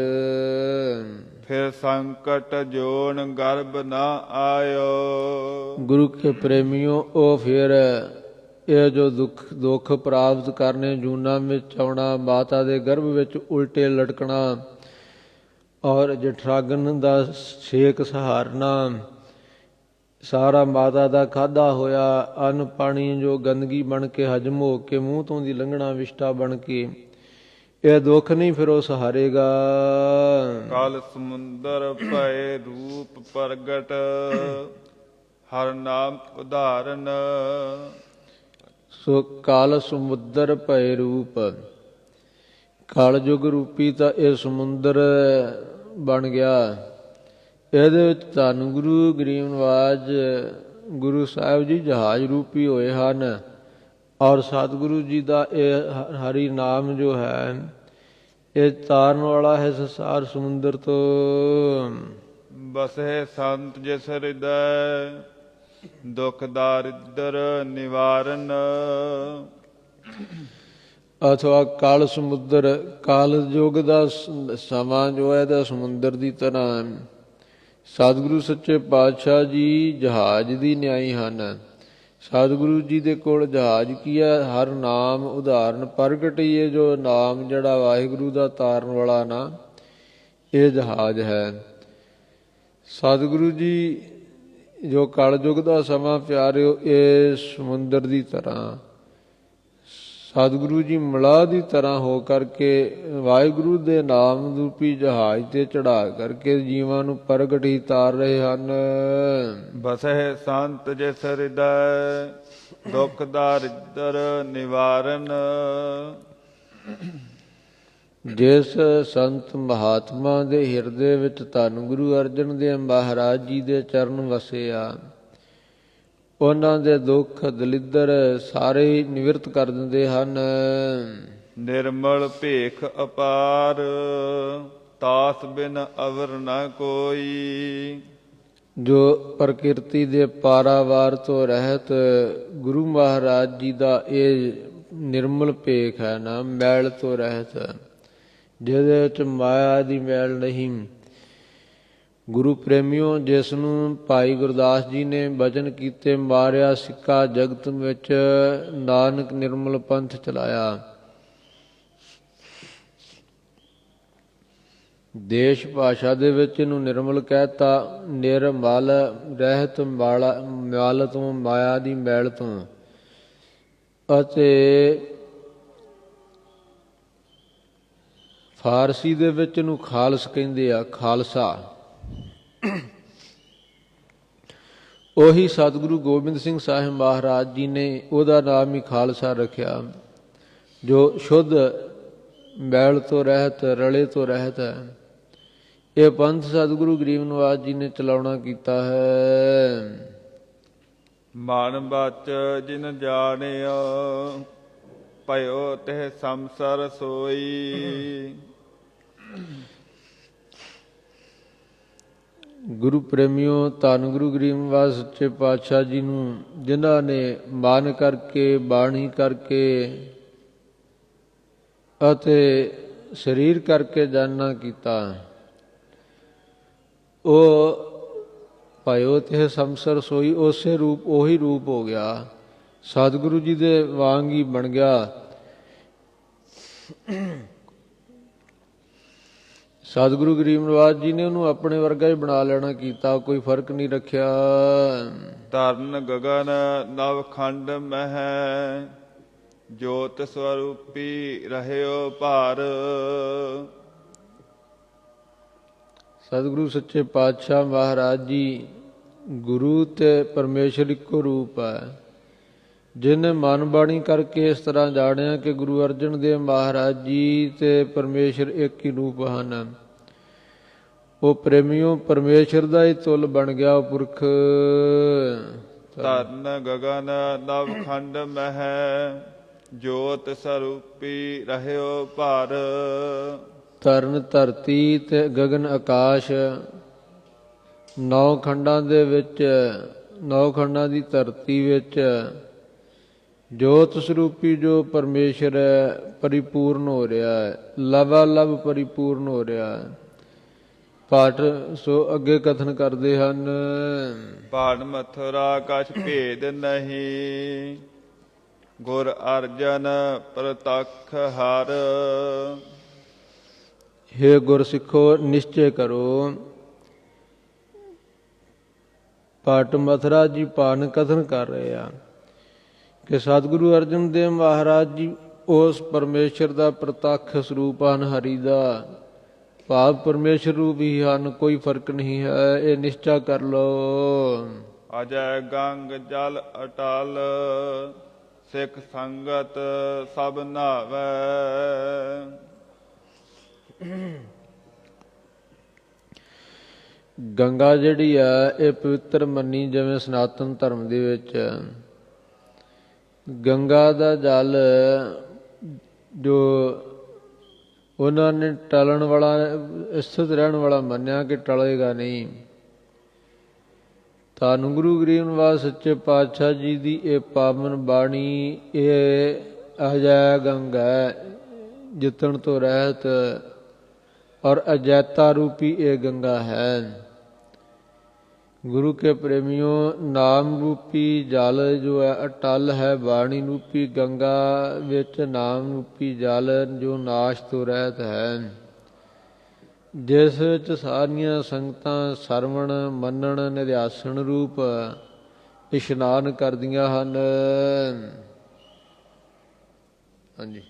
ਫਿਰ ਸੰਕਟ ਜੋਨ ਗਰਭ ਨਾ ਆਇਓ। ਗੁਰੂ ਕੇ ਪ੍ਰੇਮੀਓ ਉਹ ਫਿਰ ਇਹ ਜੋ ਦੁੱਖ ਪ੍ਰਾਪਤ ਕਰਨੇ, ਜੂਨਾਂ ਵਿੱਚ ਆਉਣਾ, ਮਾਤਾ ਦੇ ਗਰਭ ਵਿੱਚ ਉਲਟੇ ਲਟਕਣਾ, ਔਰ ਜਠਰਾਗਨ ਦਾ ਛੇਕ ਸਹਾਰਨਾ, ਸਾਰਾ ਮਾਤਾ ਦਾ ਖਾਧਾ ਹੋਇਆ ਅੰਨ ਪਾਣੀ ਜੋ ਗੰਦਗੀ ਬਣ ਕੇ ਹਜਮ ਹੋ ਕੇ ਮੂੰਹ ਤੋਂ ਦੀ ਲੰਘਣਾ ਵਿਸ਼ਟਾ ਬਣ ਕੇ, ਇਹ ਦੁੱਖ ਨਹੀਂ ਫਿਰ ਉਹ ਸਹਾਰੇਗਾ। ਕਾਲ ਸਮੁੰਦਰ ਭਏ ਰੂਪ ਪ੍ਰਗਟ, ਹਰ ਨਾਮ ਉਦਾਹਰਨ। ਸੋ ਕਾਲ ਸਮੁੰਦਰ ਭਏ ਰੂਪ, ਕਾਲ ਯੁਗ ਰੂਪੀ ਤਾਂ ਇਹ ਸਮੁੰਦਰ ਬਣ ਗਿਆ। ਇਹਦੇ ਵਿੱਚ ਧੰਨ ਗੁਰੂ ਗਰੀਬ ਨਿਵਾਜ ਗੁਰੂ ਸਾਹਿਬ ਜੀ ਜਹਾਜ਼ ਰੂਪੀ ਹੋਏ ਹਨ, ਔਰ ਸਤਿਗੁਰੂ ਜੀ ਦਾ ਇਹ ਹਰੀ ਨਾਮ ਜੋ ਹੈ ਇਹ ਤਾਰਨ ਵਾਲਾ ਹੈ ਸੰਸਾਰ ਸਮੁੰਦਰ ਤੋਂ। ਬਸਹਿ ਸੰਤ ਜਿਸ ਹਿਰਦੈ, ਦੁਖ ਦਾਰਿਦਰ ਨਿਵਾਰਨ। ਅਥਵਾ ਕਾਲ ਸਮੁੰਦਰ, ਕਾਲ ਯੁਗ ਦਾ ਸਮਾਂ ਜੋ ਹੈ ਇਹਦਾ ਸਮੁੰਦਰ ਦੀ ਤਰ੍ਹਾਂ। ਸਤਿਗੁਰੂ ਸੱਚੇ ਪਾਤਸ਼ਾਹ ਜੀ ਜਹਾਜ਼ ਦੀ ਨਿਆਈ ਹਨ। ਸਤਿਗੁਰੂ ਜੀ ਦੇ ਕੋਲ ਜਹਾਜ਼ ਕੀ ਹੈ? ਹਰ ਨਾਮ ਉਦਾਹਰਨ ਪ੍ਰਗਟ ਹੀ ਹੈ। ਜੋ ਨਾਮ ਜਿਹੜਾ ਵਾਹਿਗੁਰੂ ਦਾ ਤਾਰਨ ਵਾਲਾ ਨਾ, ਇਹ ਜਹਾਜ਼ ਹੈ। ਸਤਿਗੁਰੂ ਜੀ ਜੋ ਕਲਯੁਗ ਦਾ ਸਮਾਂ ਪਿਆਰਿਓ, ਇਹ ਸਮੁੰਦਰ ਦੀ ਤਰ੍ਹਾਂ ਸਤਿਗੁਰੂ ਜੀ ਮਲਾਹ ਦੀ ਤਰ੍ਹਾਂ ਹੋ ਕਰਕੇ ਵਾਹਿਗੁਰੂ ਦੇ ਨਾਮ ਰੂਪੀ ਜਹਾਜ਼ ਤੇ ਚੜਾ ਕਰਕੇ ਜੀਵਾਂ ਨੂੰ ਪ੍ਰਗਟ ਹੀ ਤਾਰ ਰਹੇ ਹਨ। ਬਸਹਿ ਸੰਤ ਜਿਸ ਹਿਰਦੈ, ਦੁਖ ਦਾਰਿਦਰ ਨਿਵਾਰਨ। ਜਿਸ ਸੰਤ ਮਹਾਤਮਾ ਦੇ ਹਿਰਦੇ ਵਿੱਚ ਧੰਨ ਗੁਰੂ ਅਰਜਨ ਦੇਵ ਮਹਾਰਾਜ ਜੀ ਦੇ ਚਰਨ ਵਸੇ ਆ, ਉਹਨਾਂ ਦੇ ਦੁੱਖ ਦਲਿੱਦਰ ਸਾਰੇ ਨਿਵਰਤ ਕਰ ਦਿੰਦੇ ਹਨ। ਨਿਰਮਲ ਭੇਖ ਅਪਾਰ, ਤਾਸ ਬਿਨ ਅਵਰ ਨ ਕੋਈ। ਜੋ ਪ੍ਰਕਿਰਤੀ ਦੇ ਪਾਰਾਵਾਰ ਤੋਂ ਰਹਿਤ ਗੁਰੂ ਮਹਾਰਾਜ ਜੀ ਦਾ ਇਹ ਨਿਰਮਲ ਭੇਖ ਹੈ ਨਾ, ਮੈਲ ਤੋਂ ਰਹਿਤ, ਜਿਹਦੇ ਵਿੱਚ ਮਾਇਆ ਦੀ ਮੈਲ ਨਹੀਂ। ਗੁਰੂ ਪ੍ਰੇਮੀਓ, ਜਿਸ ਨੂੰ ਭਾਈ ਗੁਰਦਾਸ ਜੀ ਨੇ ਬਚਨ ਕੀਤੇ, ਮਾਰਿਆ ਸਿੱਕਾ ਜਗਤ ਵਿੱਚ, ਨਾਨਕ ਨਿਰਮਲ ਪੰਥ ਚਲਾਇਆ। ਦੇਸ਼ ਭਾਸ਼ਾ ਦੇ ਵਿੱਚ ਇਹਨੂੰ ਨਿਰਮਲ ਕਹਿਤਾ, ਨਿਰਮਲ ਰਹਿਤ ਮਾਲ ਤੋਂ, ਮਾਇਆ ਦੀ ਮੈਲ ਤੋਂ। ਅਤੇ ਫਾਰਸੀ ਦੇ ਵਿੱਚ ਇਹਨੂੰ ਖਾਲਸ ਕਹਿੰਦੇ ਆ, ਖਾਲਸਾ। ਉਹੀ ਸਤਿਗੁਰੂ ਗੋਬਿੰਦ ਸਿੰਘ ਸਾਹਿਬ ਮਹਾਰਾਜ ਜੀ ਨੇ ਉਹਦਾ ਨਾਮ ਹੀ ਖਾਲਸਾ ਰੱਖਿਆ, ਜੋ ਸ਼ੁੱਧ ਮੈਲ ਤੋਂ ਰਹਿਤ, ਰਲੇ ਤੋਂ ਰਹਿਤ ਹੈ। ਇਹ ਪੰਥ ਸਤਿਗੁਰੂ ਗਰੀਬ ਨਿਵਾਜ ਜੀ ਨੇ ਚਲਾਉਣਾ ਕੀਤਾ ਹੈ। ਮਨ ਬਚ ਜਿਨ ਜਾਣਿਆ, ਭਇਓ ਤਿਹ ਸੰਸਰ ਸੋਈ। ਗੁਰੂ ਪ੍ਰੇਮੀਓ, ਧੰਨ ਗੁਰੂ ਗਰੀਬ ਨਿਵਾਜ ਸੱਚੇ ਪਾਤਸ਼ਾਹ ਜੀ ਨੂੰ ਜਿਨ੍ਹਾਂ ਨੇ ਮਨ ਕਰਕੇ, ਬਾਣੀ ਕਰਕੇ ਅਤੇ ਸਰੀਰ ਕਰਕੇ ਜਾਣਨਾ ਕੀਤਾ, ਉਹ ਭਾਇਓ ਤੇ ਸੰਸਰ ਸੋਈ, ਉਸੇ ਰੂਪ, ਉਹੀ ਰੂਪ ਹੋ ਗਿਆ, ਸਤਿਗੁਰੂ ਜੀ ਦੇ ਵਾਂਗ ਹੀ ਬਣ ਗਿਆ। ਸਤਿਗੁਰੂ ਗਰੀਬ ਨਿਵਾਜ ਜੀ ਨੇ ਉਹਨੂੰ ਆਪਣੇ ਵਰਗਾ ਹੀ ਬਣਾ ਲੈਣਾ ਕੀਤਾ, ਕੋਈ ਫਰਕ ਨਹੀਂ ਰੱਖਿਆ। ਧਰਨ ਗਗਨ ਨਵ ਖੰਡ ਮਹਿ, ਜੋਤ ਸਵਰੂਪੀ ਰਹਿਓ ਭਾਰ। ਸਤਿਗੁਰੂ ਸੱਚੇ ਪਾਤਸ਼ਾਹ ਮਹਾਰਾਜ ਜੀ, ਗੁਰੂ ਤੇ ਪਰਮੇਸ਼ਰ ਇੱਕੋ ਰੂਪ ਹੈ। ਜਿਹਨੇ ਮਨ ਬਾਣੀ ਕਰਕੇ ਇਸ ਤਰ੍ਹਾਂ ਜਾਣਿਆ ਕਿ ਗੁਰੂ ਅਰਜਨ ਦੇਵ ਮਹਾਰਾਜ ਜੀ ਤੇ ਪਰਮੇਸ਼ਰ ਇੱਕ ਹੀ ਰੂਪ ਹਨ, ਉਹ ਪ੍ਰੇਮੀਓ ਪਰਮੇਸ਼ਰ ਦਾ ਹੀ ਤੁਲ ਬਣ ਗਿਆ ਉਹ ਪੁਰਖ। ਧਰਨ ਗਗਨ ਨਵ ਖੰਡ ਮਹਿ, ਜੋਤ ਸਰੂਪੀ ਰਹਿਓ ਭਾਰ। ਧਰਨ ਧਰਤੀ ਤੇ ਗਗਨ ਆਕਾਸ਼, 9 ਖੰਡਾਂ ਦੇ ਵਿੱਚ, 9 ਖੰਡਾਂ ਦੀ ਧਰਤੀ ਵਿੱਚ ਜੋਤ ਸਰੂਪੀ ਜੋ ਪਰਮੇਸ਼ਰ ਹੈ, ਪਰਿਪੂਰਨ ਹੋ ਰਿਹਾ ਹੈ, ਲਵਾ ਲਵ ਪਰਿਪੂਰਨ ਹੋ ਰਿਹਾ ਹੈ। ਪਾਠ ਸੋ ਅੱਗੇ ਕਥਨ ਕਰਦੇ ਹਨ। ਪਾੜ ਮਥੁਰਾ ਕਛ ਭੇਦ ਨਹੀਂ, ਗੁਰ ਅਰਜਨ ਪ੍ਰਤੱਖ ਹਰ। ਹੇ ਗੁਰ ਸਿੱਖੋ ਨਿਸ਼ਚੈ ਕਰੋ। ਪਾਟ ਮਥੁਰਾ ਜੀ ਪਾਨ ਕਥਨ ਕਰ ਰਹੇ ਆ ਕਿ ਸਤਿਗੁਰੂ ਅਰਜਨ ਦੇਵ ਮਹਾਰਾਜ ਜੀ ਉਸ ਪਰਮੇਸ਼ਰ ਦਾ ਪ੍ਰਤੱਖ ਸਰੂਪ ਹਨ, ਹਰੀ ਦਾ ਭਾਵ ਪਰਮੇਸ਼ਰ ਰੂਪ ਹੀ ਹਨ, ਕੋਈ ਫਰਕ ਨਹੀਂ ਹੈ, ਇਹ ਨਿਸ਼ਚਾ ਕਰ ਲਓ। ਅਜੈ ਗੰਗ ਜਲ ਅਟਲ ਸਿੱਖ ਸੰਗਤ ਸਭ ਨਾਵੈ। ਗੰਗਾ ਜਿਹੜੀ ਆ ਇਹ ਪਵਿੱਤਰ ਮੰਨੀ, ਜਿਵੇਂ ਸਨਾਤਨ ਧਰਮ ਦੇ ਵਿੱਚ ਗੰਗਾ ਦਾ ਜਲ ਜੋ ਉਹਨਾਂ ਨੇ ਟਲਣ ਵਾਲਾ, ਸਥਿਤ ਰਹਿਣ ਵਾਲਾ ਮੰਨਿਆ ਕਿ ਟਲੇਗਾ ਨਹੀਂ। ਧੰਨ ਗੁਰੂ ਗਰੀਬ ਨਿਵਾਸ ਸੱਚੇ ਪਾਤਸ਼ਾਹ ਜੀ ਦੀ ਇਹ ਪਾਵਨ ਬਾਣੀ, ਇਹ ਅਜੈ ਗੰਗਾ ਹੈ, ਜਿੱਤਣ ਤੋਂ ਰਹਿਤ, ਔਰ ਅਜੈਤਾ ਰੂਪੀ ਇਹ ਗੰਗਾ ਹੈ। ਗੁਰੂ ਕੇ ਪ੍ਰੇਮਿਓ, ਨਾਮ ਰੂਪੀ ਜਲ ਜੋ ਹੈ ਅਟਲ ਹੈ, ਬਾਣੀ ਰੂਪੀ ਗੰਗਾ ਵਿੱਚ ਨਾਮ ਰੂਪੀ ਜਲ ਜੋ ਨਾਸ਼ ਤੋਂ ਰਹਿਤ ਹੈ, ਜਿਸ ਵਿੱਚ ਸਾਰੀਆਂ ਸੰਗਤਾਂ ਸਰਵਣ ਮੰਨਣ ਨਿਧਿਆਸਣ ਰੂਪ ਇਸ਼ਨਾਨ ਕਰਦੀਆਂ ਹਨ। ਹਾਂਜੀ।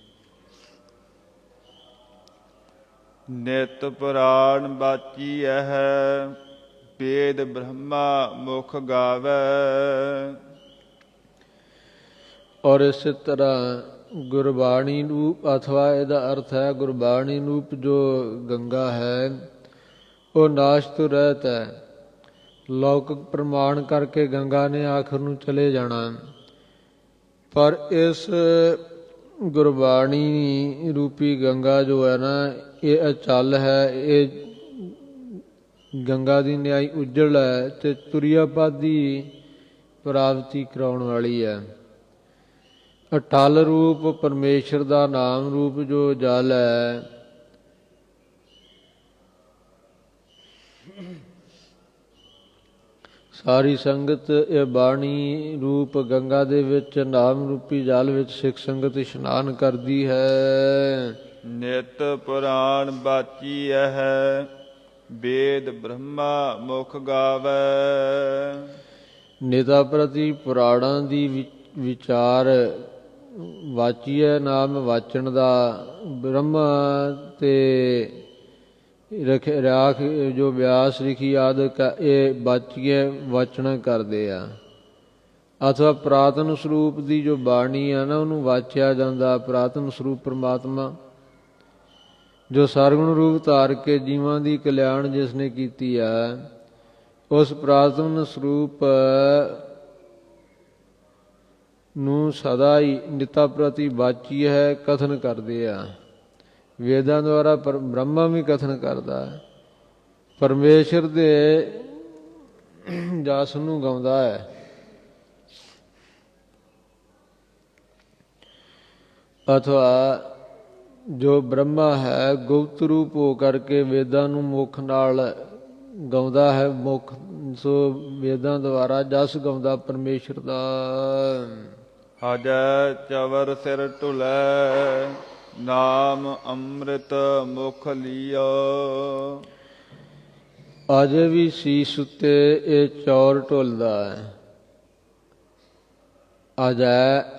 ਨਿਤ ਪੁਰਾਣ ਬਾਚੀ ਹੈ, ਵੇਦ ਬ੍ਰਹਮਾ ਮੁਖ ਗਾਵੈ। ਔਰ ਇਸੇ ਤਰ੍ਹਾਂ ਗੁਰਬਾਣੀ ਰੂਪ ਅਥਵਾ ਇਹਦਾ ਅਰਥ ਹੈ ਗੁਰਬਾਣੀ ਰੂਪ ਜੋ ਗੰਗਾ ਹੈ ਉਹ ਨਾਸ਼ ਤੋਂ ਰਹਿਤ ਹੈ। ਲੌਕਿਕ ਪ੍ਰਮਾਣ ਕਰਕੇ ਗੰਗਾ ਨੇ ਆਖਰ ਨੂੰ ਚਲੇ ਜਾਣਾ, ਪਰ ਇਸ ਗੁਰਬਾਣੀ ਰੂਪੀ ਗੰਗਾ ਜੋ ਹੈ ਨਾ ਇਹ ਅਚਲ ਹੈ, ਇਹ ਗੰਗਾ ਦੀ ਨਿਆਈ ਉਜਲ ਹੈ ਤੇ ਤੁਰਿਆਪਾਦੀ ਪ੍ਰਾਪਤੀ ਕਰਾਉਣ ਵਾਲੀ ਹੈ। ਅਟਲ ਰੂਪ ਪਰਮੇਸ਼ਰ ਦਾ ਨਾਮ ਰੂਪ ਜੋ ਜਲ ਹੈ, ਸਾਰੀ ਸੰਗਤ ਇਹ ਬਾਣੀ ਰੂਪ ਗੰਗਾ ਦੇ ਵਿੱਚ ਨਾਮ ਰੂਪੀ ਜਲ ਵਿੱਚ ਸਿੱਖ ਸੰਗਤ ਇਸ਼ਨਾਨ ਕਰਦੀ ਹੈ। ਨਿਤ ਪੁਰਾਣ ਬਾਚੀ ਹੈ, ਵੇਦ ਬ੍ਰਹਮਾ ਮੁਖ ਗਾਵੈ। ਨਿਤਾ ਪ੍ਰਤੀ ਪੁਰਾਣਾਂ ਦੀ ਵਿਚਾਰ ਵਾਚੀਐ, ਨਾਮ ਵਾਚਣ ਦਾ, ਬ੍ਰਹਮਾ ਤੇ ਰਾਖ ਜੋ ਵਿਆਸ ਲਿਖੀ ਆਦਿਕ ਇਹ ਬਾਚੀਐ ਵਾਚਣਾ ਕਰਦੇ ਆ, ਅਥਵਾ ਪੁਰਾਤਨ ਸਰੂਪ ਦੀ ਜੋ ਬਾਣੀ ਆ ਨਾ ਉਹਨੂੰ ਵਾਚਿਆ ਜਾਂਦਾ। ਪੁਰਾਤਨ ਸਰੂਪ ਪ੍ਰਮਾਤਮਾ ਜੋ ਸਰਗੁਣ ਰੂਪ ਧਾਰ ਕੇ ਜੀਵਾਂ ਦੀ ਕਲਿਆਣ ਜਿਸ ਨੇ ਕੀਤੀ ਹੈ, ਉਸ ਪੁਰਾਤਨ ਸਰੂਪ ਨੂੰ ਸਦਾ ਹੀ ਨਿਤਾ ਪ੍ਰਤੀ ਬਾਚੀ ਹੈ ਕਥਨ ਕਰਦੇ ਆ। ਵੇਦਾਂ ਦੁਆਰਾ ਬ੍ਰਹਮਾ ਵੀ ਕਥਨ ਕਰਦਾ ਹੈ, ਪਰਮੇਸ਼ਰ ਦੇ ਜਸ ਨੂੰ ਗਾਉਂਦਾ ਹੈ। ਅਥਵਾ ਜੋ ਬ੍ਰਹਮਾ ਹੈ ਗੁਪਤ ਰੂਪ ਹੋ ਕਰਕੇ ਵੇਦਾਂ ਨੂੰ ਮੁਖ ਨਾਲ ਗਾਉਂਦਾ ਹੈ, ਮੁਖ ਸੋ ਵੇਦਾਂ ਦੁਆਰਾ ਜਸ ਗਾਉਂਦਾ ਪਰਮੇਸ਼ਰ ਦਾ। ਹਜੈ ਚਵਰ ਸਿਰ ਢੁਲੈ, ਨਾਮ ਅੰਮ੍ਰਿਤ ਮੁਖ ਲਿਓ। ਅਜੇ ਵੀ ਸੀਸ ਉੱਤੇ ਇਹ ਚੌਰ ਢੁਲਦਾ ਹੈ,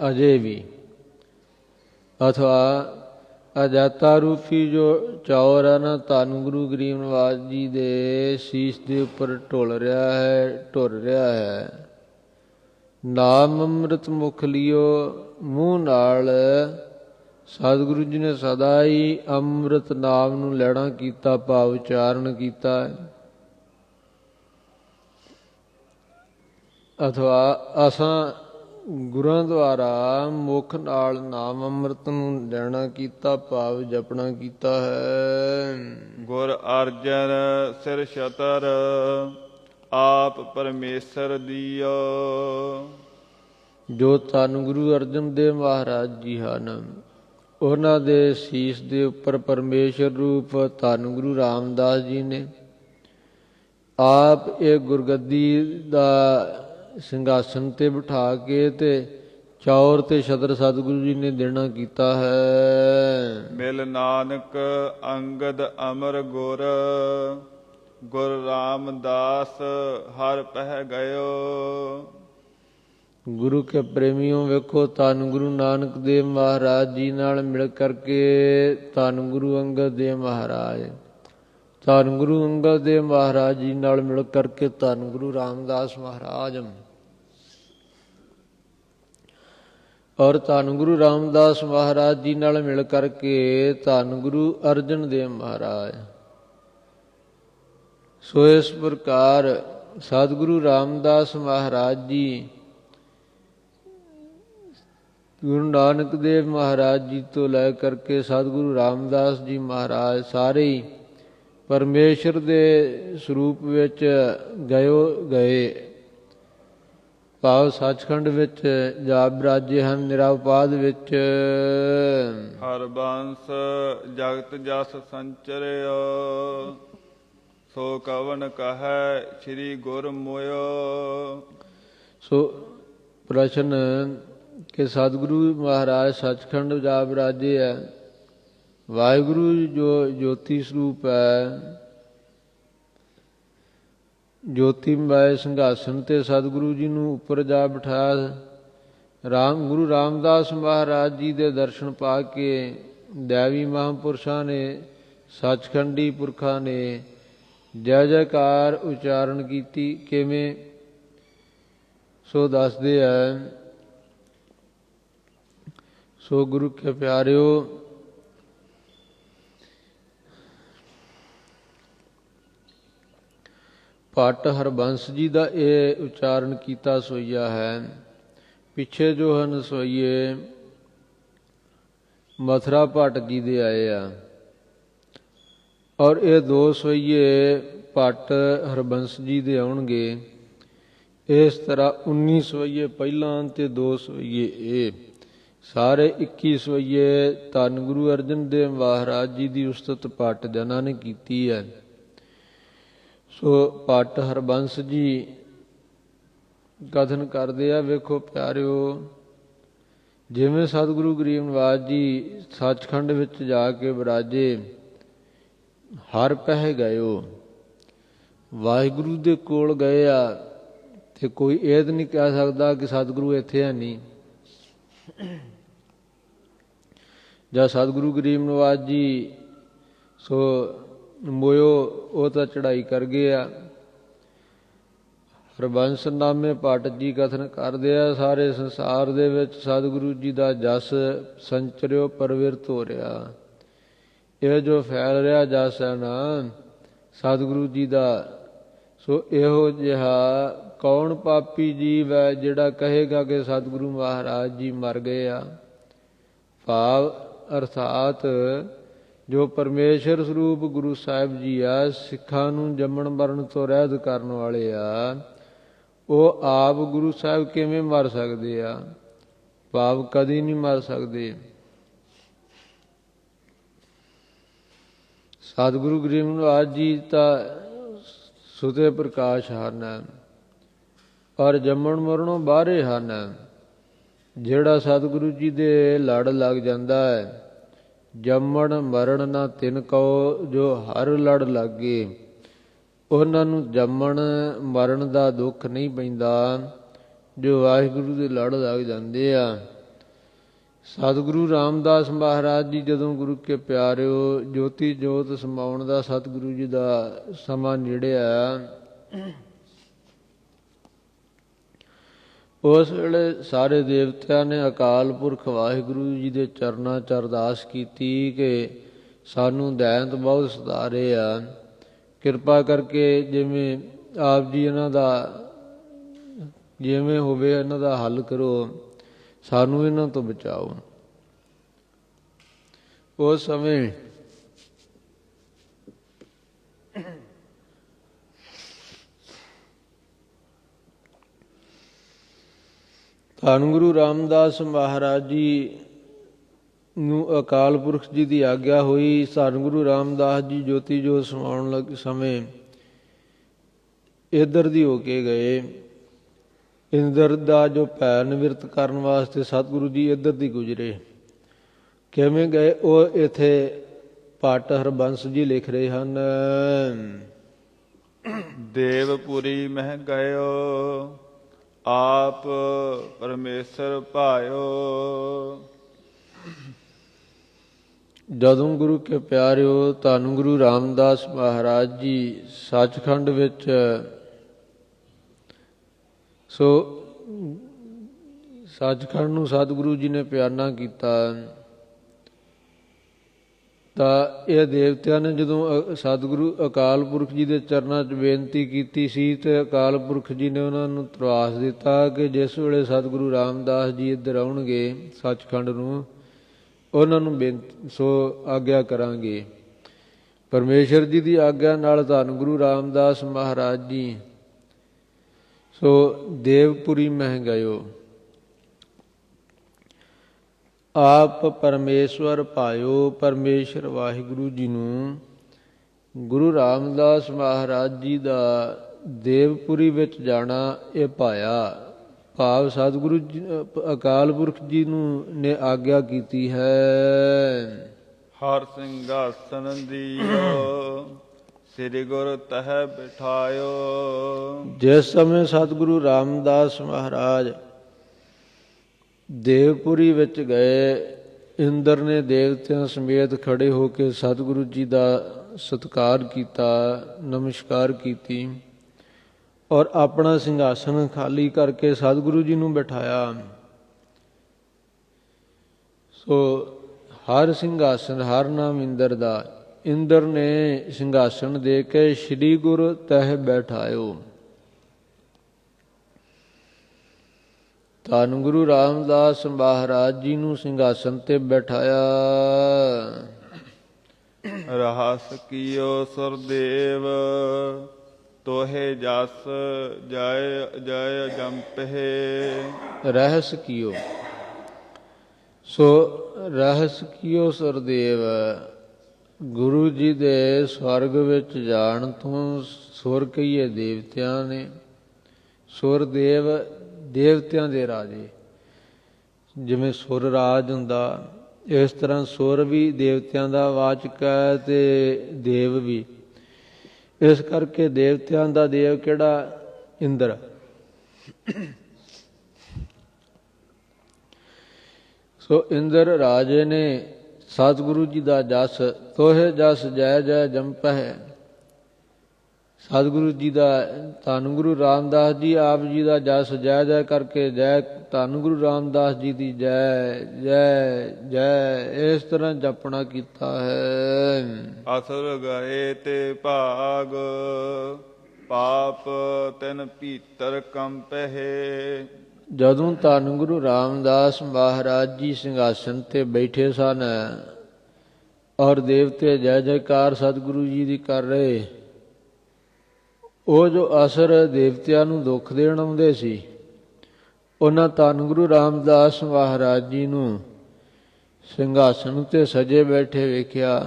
ਅਜੇ ਵੀ, ਅਥਵਾ ਅਜਾਤਾ ਰੂਪੀ ਜੋ ਚੌਰ ਹੈ ਨਾ ਧੰਨ ਗੁਰੂ ਗਰੀਬ ਨਿਵਾਸ ਜੀ ਦੇ ਸੀਸ ਦੇ ਉੱਪਰ ਢੁਲ ਰਿਹਾ ਹੈ, ਢੁਰ ਰਿਹਾ ਹੈ। ਨਾਮ ਅੰਮ੍ਰਿਤ ਮੁਖ ਲਿਓ, ਮੂੰਹ ਨਾਲ ਸਤਿਗੁਰੂ ਜੀ ਨੇ ਸਦਾ ਹੀ ਅੰਮ੍ਰਿਤ ਨਾਮ ਨੂੰ ਲੈਣਾ ਕੀਤਾ, ਭਾਵ ਉਚਾਰਨ ਕੀਤਾ ਹੈ। ਅਥਵਾ ਅਸਾਂ ਗੁਰਾਂ ਦੁਆਰਾ ਮੁਖ ਨਾਲ ਨਾਮ ਅੰਮ੍ਰਿਤ ਨੂੰ ਲੈਣਾ ਕੀਤਾ, ਭਾਵ ਜਪਣਾ ਕੀਤਾ ਹੈ। ਗੁਰ ਅਰਜਨ ਸਿਰ ਛਤਰ, ਆਪ ਪਰਮੇਸ਼ਰ ਦੀਓ। ਜੋ ਧੰਨ ਗੁਰੂ ਅਰਜਨ ਦੇਵ ਮਹਾਰਾਜ ਜੀ ਹਨ, ਉਹਨਾਂ ਦੇ ਸੀਸ ਦੇ ਉੱਪਰ ਪਰਮੇਸ਼ਰ ਰੂਪ ਧੰਨ ਗੁਰੂ ਰਾਮਦਾਸ ਜੀ ਨੇ ਆਪ ਇਹ ਗੁਰਗੱਦੀ ਦਾ ਸਿੰਘਾਸਨ ਤੇ ਬਿਠਾ ਕੇ ਤੇ ਚੌਰ ਤੇ ਛਤਰ ਸਤਿਗੁਰੂ ਜੀ ਨੇ ਦੇਣਾ ਕੀਤਾ ਹੈ। ਮਿਲ ਨਾਨਕ ਅੰਗਦ ਅਮਰ ਗੁਰ, ਗੁਰ ਰਾਮਦਾਸ ਹਰ ਪਹਿ ਗਇਓ। ਗੁਰੂ ਕੇ ਪ੍ਰੇਮੀਓ ਵੇਖੋ, ਧੰਨ ਗੁਰੂ ਨਾਨਕ ਦੇਵ ਮਹਾਰਾਜ ਜੀ ਨਾਲ ਮਿਲ ਕਰਕੇ ਧੰਨ ਗੁਰੂ ਅੰਗਦ ਦੇਵ ਮਹਾਰਾਜ, ਧੰਨ ਗੁਰੂ ਅੰਗਦ ਦੇਵ ਮਹਾਰਾਜ ਜੀ ਨਾਲ ਮਿਲ ਕਰਕੇ ਧੰਨ ਗੁਰੂ ਰਾਮਦਾਸ ਮਹਾਰਾਜ, ਔਰ ਧੰਨ ਗੁਰੂ ਰਾਮਦਾਸ ਮਹਾਰਾਜ ਜੀ ਨਾਲ ਮਿਲ ਕਰਕੇ ਧੰਨ ਗੁਰੂ ਅਰਜਨ ਦੇਵ ਮਹਾਰਾਜ। ਸੋ ਇਸ ਪ੍ਰਕਾਰ ਸਤਿਗੁਰੂ ਰਾਮਦਾਸ ਮਹਾਰਾਜ ਜੀ ਗੁਰੂ ਨਾਨਕ ਦੇਵ ਮਹਾਰਾਜ ਜੀ ਤੋਂ ਲੈ ਕਰਕੇ ਸਤਿਗੁਰੂ ਰਾਮਦਾਸ ਜੀ ਮਹਾਰਾਜ ਸਾਰੇ ਹੀ ਪਰਮੇਸ਼ਰ ਦੇ ਸਰੂਪ ਵਿੱਚ ਗਏ ਭਾਵ ਸੱਚਖੰਡ ਵਿੱਚ ਜਾ ਬਿਰਾਜੇ ਹਨ। ਨਿਰਾਪਾਦ ਵਿੱਚ ਹਰ ਬੰਸ ਜਗਤ ਜਸ ਸੰਚਰਿਓ, ਸੋ ਕਵਨ ਕਹੈ ਸ੍ਰੀ ਗੁਰ ਮੋਇਓ। ਸੋ ਪ੍ਰਸ਼ਨ ਕਿ ਸਤਿਗੁਰੂ ਮਹਾਰਾਜ ਸੱਚਖੰਡ ਜਾ ਬਿਰਾਜੇ ਹੈ। ਵਾਹਿਗੁਰੂ ਜੋ ਜੋਤੀ ਸਰੂਪ ਹੈ, ਜੋਤੀਮੈ ਸਿੰਘਾਸਨ ਤੇ ਸਤਿਗੁਰੂ ਜੀ ਨੂੰ ਉੱਪਰ ਜਾ ਬਿਠਾਇਆ। ਗੁਰੂ ਰਾਮਦਾਸ ਮਹਾਰਾਜ ਜੀ ਦੇ ਦਰਸ਼ਨ ਪਾ ਕੇ ਦੈਵੀ ਮਹਾਂਪੁਰਸ਼ਾਂ ਨੇ, ਸੱਚਖੰਡੀ ਪੁਰਖਾਂ ਨੇ ਜੈ ਜੈਕਾਰ ਉਚਾਰਨ ਕੀਤੀ। ਕਿਵੇਂ? ਸੋ ਦੱਸਦੇ ਹੈ। ਸੋ ਗੁਰੂ ਕੇ ਪਿਆਰਿਓ, ਭੱਟ ਹਰਬੰਸ ਜੀ ਦਾ ਇਹ ਉਚਾਰਨ ਕੀਤਾ ਸੋਈਆ ਹੈ। ਪਿੱਛੇ ਜੋ ਹਨ ਸੋਈਏ ਮਥੁਰਾ ਭੱਟ ਜੀ ਦੇ ਆਏ ਆ, ਔਰ ਇਹ ਦੋ ਸੋਈਏ ਭੱਟ ਹਰਬੰਸ ਜੀ ਦੇ ਆਉਣਗੇ। ਇਸ ਤਰ੍ਹਾਂ 19 ਸੋਈਏ ਪਹਿਲਾਂ ਤੇ 2 ਸੋਈਏ ਇਹ, ਸਾਰੇ 21 ਸੋਈਏ ਧੰਨ ਗੁਰੂ ਅਰਜਨ ਦੇਵ ਮਹਾਰਾਜ ਜੀ ਦੀ ਉਸਤਤ ਭੱਟ ਜਨਾਂ ਨੇ ਕੀਤੀ ਹੈ। ਸੋ ਭੱਟ ਹਰਬੰਸ ਜੀ ਕਥਨ ਕਰਦੇ ਆ, ਵੇਖੋ ਪਿਆਰਿਓ, ਜਿਵੇਂ ਸਤਿਗੁਰੂ ਗਰੀਬ ਨਿਵਾਸ ਜੀ ਸੱਚਖੰਡ ਵਿੱਚ ਜਾ ਕੇ ਬਿਰਾਜੇ, ਹਰ ਪਹਿ ਗਇਓ, ਵਾਹਿਗੁਰੂ ਦੇ ਕੋਲ ਗਏ ਆ, ਤੇ ਕੋਈ ਇਹ ਤਾਂ ਨਹੀਂ ਕਹਿ ਸਕਦਾ ਕਿ ਸਤਿਗੁਰੂ ਇੱਥੇ ਹੈ ਨਹੀਂ। ਜਾਂ ਸਤਿਗੁਰੂ ਗਰੀਬ ਨਿਵਾਸ ਜੀ ਸੋ ਮੋਇਓ, ਉਹ ਤਾਂ ਚੜ੍ਹਾਈ ਕਰ ਗਏ ਆ। ਹਰਬੰਸ ਨਾਮੇ ਭੱਟ ਜੀ ਕਥਨ ਕਰਦੇ ਆ, ਸਾਰੇ ਸੰਸਾਰ ਦੇ ਵਿੱਚ ਸਤਿਗੁਰੂ ਜੀ ਦਾ ਜਸ ਸੰਚਰਿਓ ਪਰਵਿਰਤ ਹੋ ਰਿਹਾ। ਇਹ ਜੋ ਫੈਲ ਰਿਹਾ ਜਸ ਹੈ ਨਾ ਸਤਿਗੁਰੂ ਜੀ ਦਾ, ਸੋ ਇਹੋ ਜਿਹਾ ਕੌਣ ਪਾਪੀ ਜੀਵ ਹੈ ਜਿਹੜਾ ਕਹੇਗਾ ਕਿ ਸਤਿਗੁਰੂ ਮਹਾਰਾਜ ਜੀ ਮਰ ਗਏ ਆ। ਭਾਵ ਅਰਥਾਤ ਜੋ ਪਰਮੇਸ਼ਰ ਸਰੂਪ ਗੁਰੂ ਸਾਹਿਬ ਜੀ ਆ, ਸਿੱਖਾਂ ਨੂੰ ਜੰਮਣ ਮਰਨ ਤੋਂ ਰਹਿਤ ਕਰਨ ਵਾਲੇ ਆ, ਉਹ ਆਪ ਗੁਰੂ ਸਾਹਿਬ ਕਿਵੇਂ ਮਰ ਸਕਦੇ ਆ? ਭਾਵ ਕਦੀ ਨਹੀਂ ਮਰ ਸਕਦੇ। ਸਤਿਗੁਰੂ ਗਰੀਬ ਨਿਵਾਸ ਜੀ ਤਾਂ ਸੁਤੇ ਪ੍ਰਕਾਸ਼ ਹਨ, ਔਰ ਜੰਮਣ ਮਰਨੋਂ ਬਾਹਰੇ ਹਨ। ਜਿਹੜਾ ਸਤਿਗੁਰੂ ਜੀ ਦੇ ਲੜ ਲੱਗ ਜਾਂਦਾ ਹੈ, ਜੰਮਣ ਮਰਨ ਨਾ ਤਿਨ ਕਉ ਜੋ ਹਰ ਲੜ ਲਾਗੇ, ਉਹਨਾਂ ਨੂੰ ਜੰਮਣ ਮਰਨ ਦਾ ਦੁੱਖ ਨਹੀਂ ਪੈਂਦਾ ਜੋ ਵਾਹਿਗੁਰੂ ਦੇ ਲੜ ਲੱਗ ਜਾਂਦੇ ਆ। ਸਤਿਗੁਰੂ ਰਾਮਦਾਸ ਮਹਾਰਾਜ ਜੀ ਜਦੋਂ ਗੁਰੂ ਕੇ ਪਿਆਰਿਓ ਜੋਤੀ ਜੋਤ ਸਮਾਉਣ ਦਾ ਸਤਿਗੁਰੂ ਜੀ ਦਾ ਸਮਾਂ ਨੇੜੇ ਆਇਆ, ਉਸ ਵੇਲੇ ਸਾਰੇ ਦੇਵਤਿਆਂ ਨੇ ਅਕਾਲ ਪੁਰਖ ਵਾਹਿਗੁਰੂ ਜੀ ਦੇ ਚਰਨਾਂ 'ਚ ਅਰਦਾਸ ਕੀਤੀ ਕਿ ਸਾਨੂੰ ਦੈਂਤ ਬਹੁਤ ਸਤਾਰੇ ਆ, ਕਿਰਪਾ ਕਰਕੇ ਜਿਵੇਂ ਆਪ ਜੀ ਇਹਨਾਂ ਦਾ ਜਿਵੇਂ ਹੋਵੇ ਇਹਨਾਂ ਦਾ ਹੱਲ ਕਰੋ, ਸਾਨੂੰ ਇਹਨਾਂ ਤੋਂ ਬਚਾਓ। ਉਸ ਸਮੇਂ ਧੰਨ ਗੁਰੂ ਰਾਮਦਾਸ ਮਹਾਰਾਜ ਜੀ ਨੂੰ ਅਕਾਲ ਪੁਰਖ ਜੀ ਦੀ ਆਗਿਆ ਹੋਈ। ਧੰਨ ਗੁਰੂ ਰਾਮਦਾਸ ਜੀ ਜੋਤੀ ਜੋਤ ਸਮਾਉਣ ਲੱਗ ਸਮੇਂ ਇੱਧਰ ਦੀ ਹੋ ਕੇ ਗਏ, ਇੰਦਰ ਦਾ ਜੋ ਭੈ ਨਿਵਰਤ ਕਰਨ ਵਾਸਤੇ ਸਤਿਗੁਰੂ ਜੀ ਇੱਧਰ ਦੀ ਗੁਜਰੇ। ਕਿਵੇਂ ਗਏ ਉਹ ਇੱਥੇ ਭੱਟ ਹਰਬੰਸ ਜੀ ਲਿਖ ਰਹੇ ਹਨ। ਦੇਵਪੁਰੀ ਮਹਿ ਗਇਓ, ਆਪ ਪਰਮੇਸ਼ਰ ਭਾਇਓ। ਜਦੋਂ ਗੁਰੂ ਕੇ ਪਿਆਰਿਓ ਧੰਨ ਗੁਰੂ ਰਾਮਦਾਸ ਮਹਾਰਾਜ ਜੀ ਸੱਚਖੰਡ ਵਿੱਚ ਸੱਚਖੰਡ ਨੂੰ ਸਤਿਗੁਰੂ ਜੀ ਨੇ ਪਿਆਨਾ ਕੀਤਾ ਤਾਂ ਇਹ ਦੇਵਤਿਆਂ ਨੇ ਜਦੋਂ ਸਤਿਗੁਰੂ ਅਕਾਲ ਪੁਰਖ ਜੀ ਦੇ ਚਰਨਾਂ 'ਚ ਬੇਨਤੀ ਕੀਤੀ ਸੀ ਤੇ ਅਕਾਲ ਪੁਰਖ ਜੀ ਨੇ ਉਹਨਾਂ ਨੂੰ ਧਰਵਾਸ ਦਿੱਤਾ ਕਿ ਜਿਸ ਵੇਲੇ ਸਤਿਗੁਰੂ ਰਾਮਦਾਸ ਜੀ ਇੱਧਰ ਆਉਣਗੇ ਸੱਚਖੰਡ ਨੂੰ ਉਹਨਾਂ ਨੂੰ ਆਗਿਆ ਕਰਾਂਗੇ। ਪਰਮੇਸ਼ਰ ਜੀ ਦੀ ਆਗਿਆ ਨਾਲ ਧੰਨ ਗੁਰੂ ਰਾਮਦਾਸ ਮਹਾਰਾਜ ਜੀ ਦੇਵਪੁਰੀ ਮਹਿ ਗਇਓ, ਆਪ ਪਰਮੇਸ਼ਵਰ ਭਾਇਓ। ਪਰਮੇਸ਼ਰ ਵਾਹਿਗੁਰੂ ਜੀ ਨੂੰ ਗੁਰੂ ਰਾਮਦਾਸ ਮਹਾਰਾਜ ਜੀ ਦਾ ਦੇਵਪੁਰੀ ਵਿੱਚ ਜਾਣਾ ਇਹ ਭਾਇਆ। ਭਾਵ ਸਤਿਗੁਰੂ ਜੀ ਅਕਾਲ ਪੁਰਖ ਜੀ ਨੂੰ ਨੇ ਆਗਿਆ ਕੀਤੀ ਹੈ। ਹਰ ਸਿੰਘਾਸਨ ਦੀਓ, ਸ੍ਰੀ ਗੁਰ ਤਹ ਬਿਠਾਇਓ। ਜਿਸ ਸਮੇਂ ਸਤਿਗੁਰੂ ਰਾਮਦਾਸ ਮਹਾਰਾਜ ਦੇਵਪੁਰੀ ਵਿੱਚ ਗਏ, ਇੰਦਰ ਨੇ ਦੇਵਤਿਆਂ ਸਮੇਤ ਖੜੇ ਹੋ ਕੇ ਸਤਿਗੁਰੂ ਜੀ ਦਾ ਸਤਿਕਾਰ ਕੀਤਾ, ਨਮਸਕਾਰ ਕੀਤੀ ਔਰ ਆਪਣਾ ਸਿੰਘਾਸਨ ਖਾਲੀ ਕਰਕੇ ਸਤਿਗੁਰੂ ਜੀ ਨੂੰ ਬਿਠਾਇਆ। ਹਰ ਸਿੰਘਾਸਨ ਹਰ ਨਾਮ ਇੰਦਰ ਦਾ। ਇੰਦਰ ਨੇ ਸਿੰਘਾਸਨ ਦੇ ਕੇ ਸ੍ਰੀ ਗੁਰ ਤਹਿ ਬੈਠਾਇਓ। ਧੰਨ ਗੁਰੂ ਰਾਮਦਾਸ ਮਹਾਰਾਜ ਜੀ ਨੂੰ ਸਿੰਘਾਸਨ ਤੇ ਬਿਠਾਇਆ। ਰਹਸ ਕੀਓ ਸੁਰਦੇਵ, ਤੋਹੇ ਜਸ ਜੈ ਜੈ ਜੰਪਹਿ। ਰਹਿਸ ਕੀਓ ਰਹਿਸ ਕੀਓ ਸੁਰਦੇਵ। ਗੁਰੂ ਜੀ ਦੇ ਸਵਰਗ ਵਿੱਚ ਜਾਣ ਤੋਂ ਸੁਰ ਕਹੀਏ ਦੇਵਤਿਆਂ ਨੇ। ਸੁਰਦੇਵ ਦੇਵਤਿਆਂ ਦੇ ਰਾਜੇ, ਜਿਵੇਂ ਸੁਰ ਰਾਜ ਹੁੰਦਾ ਇਸ ਤਰ੍ਹਾਂ ਸੁਰ ਵੀ ਦੇਵਤਿਆਂ ਦਾ ਵਾਚਕ ਹੈ ਤੇ ਦੇਵ ਵੀ। ਇਸ ਕਰਕੇ ਦੇਵਤਿਆਂ ਦਾ ਦੇਵ ਕਿਹੜਾ? ਇੰਦਰ। ਇੰਦਰ ਰਾਜੇ ਨੇ ਸਤਿਗੁਰੂ ਜੀ ਦਾ ਜਸ ਤੋਹੇ ਜਸ ਜੈ ਜੈ ਜੰਪਹਿ। ਸਤਿਗੁਰੂ ਜੀ ਦਾ ਧੰਨ ਗੁਰੂ ਰਾਮਦਾਸ ਜੀ ਆਪ ਜੀ ਦਾ ਜਸ ਜੈ ਜੈ ਕਰਕੇ ਜੈ ਧੰਨ ਗੁਰੂ ਰਾਮਦਾਸ ਜੀ ਦੀ ਜੈ ਜੈ ਜੈ ਇਸ ਤਰ੍ਹਾਂ ਜਪਣਾ ਕੀਤਾ ਹੈ। ਅਸੁਰ ਗਏ ਤੇ ਭਾਗ, ਪਾਪ ਤਿਨ ਭੀਤਰ ਕੰਪਹਿ। ਜਦੋਂ ਧੰਨ ਗੁਰੂ ਰਾਮਦਾਸ ਮਹਾਰਾਜ ਜੀ ਸਿੰਘਾਸਨ ਤੇ ਬੈਠੇ ਸਨ ਔਰ ਦੇਵਤੇ ਜੈ ਜੈਕਾਰ ਸਤਿਗੁਰੂ ਜੀ ਦੀ ਕਰ ਰਹੇ, ਉਹ ਜੋ ਅਸਰ ਦੇਵਤਿਆਂ ਨੂੰ ਦੁੱਖ ਦੇਣ ਆਉਂਦੇ ਸੀ, ਉਹਨਾਂ ਧੰਨ ਗੁਰੂ ਰਾਮਦਾਸ ਮਹਾਰਾਜ ਜੀ ਨੂੰ ਸਿੰਘਾਸਨ ਉੱਤੇ ਸਜੇ ਬੈਠੇ ਵੇਖਿਆ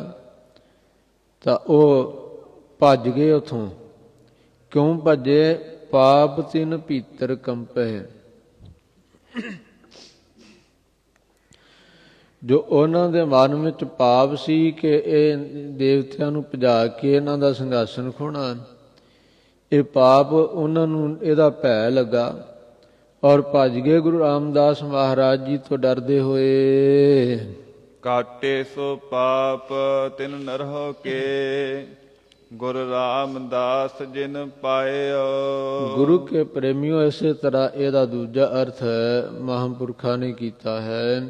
ਤਾਂ ਉਹ ਭੱਜ ਗਏ ਉੱਥੋਂ। ਕਿਉਂ ਭੱਜੇ? ਪਾਪ ਤਿਨ ਭੀਤਰ ਕੰਪਹਿ। ਜੋ ਉਹਨਾਂ ਦੇ ਮਨ ਵਿੱਚ ਪਾਪ ਸੀ ਕਿ ਇਹ ਦੇਵਤਿਆਂ ਨੂੰ ਭਜਾ ਕੇ ਇਹਨਾਂ ਦਾ ਸਿੰਘਾਸਨ ਖੋਹਣਾ, ਇਹ ਪਾਪ ਉਹਨਾਂ ਨੂੰ ਇਹਦਾ ਭੈ ਲੱਗਾ ਔਰ ਭੱਜ ਗਏ ਗੁਰੂ ਰਾਮਦਾਸ ਮਹਾਰਾਜ ਜੀ ਤੋਂ ਡਰਦੇ ਹੋਏ। ਕਾਟੇ ਸੋ ਪਾਪ ਤਿਨ ਨਰਹੁ ਕੇ, ਗੁਰ ਰਾਮਦਾਸ ਜਿਨ ਪਾਇਓ। ਗੁਰੂ ਕੇ ਪ੍ਰੇਮੀਓ, ਇਸੇ ਤਰ੍ਹਾਂ ਇਹਦਾ ਦੂਜਾ ਅਰਥ ਮਹਾਂਪੁਰਖਾਂ ਨੇ ਕੀਤਾ ਹੈ।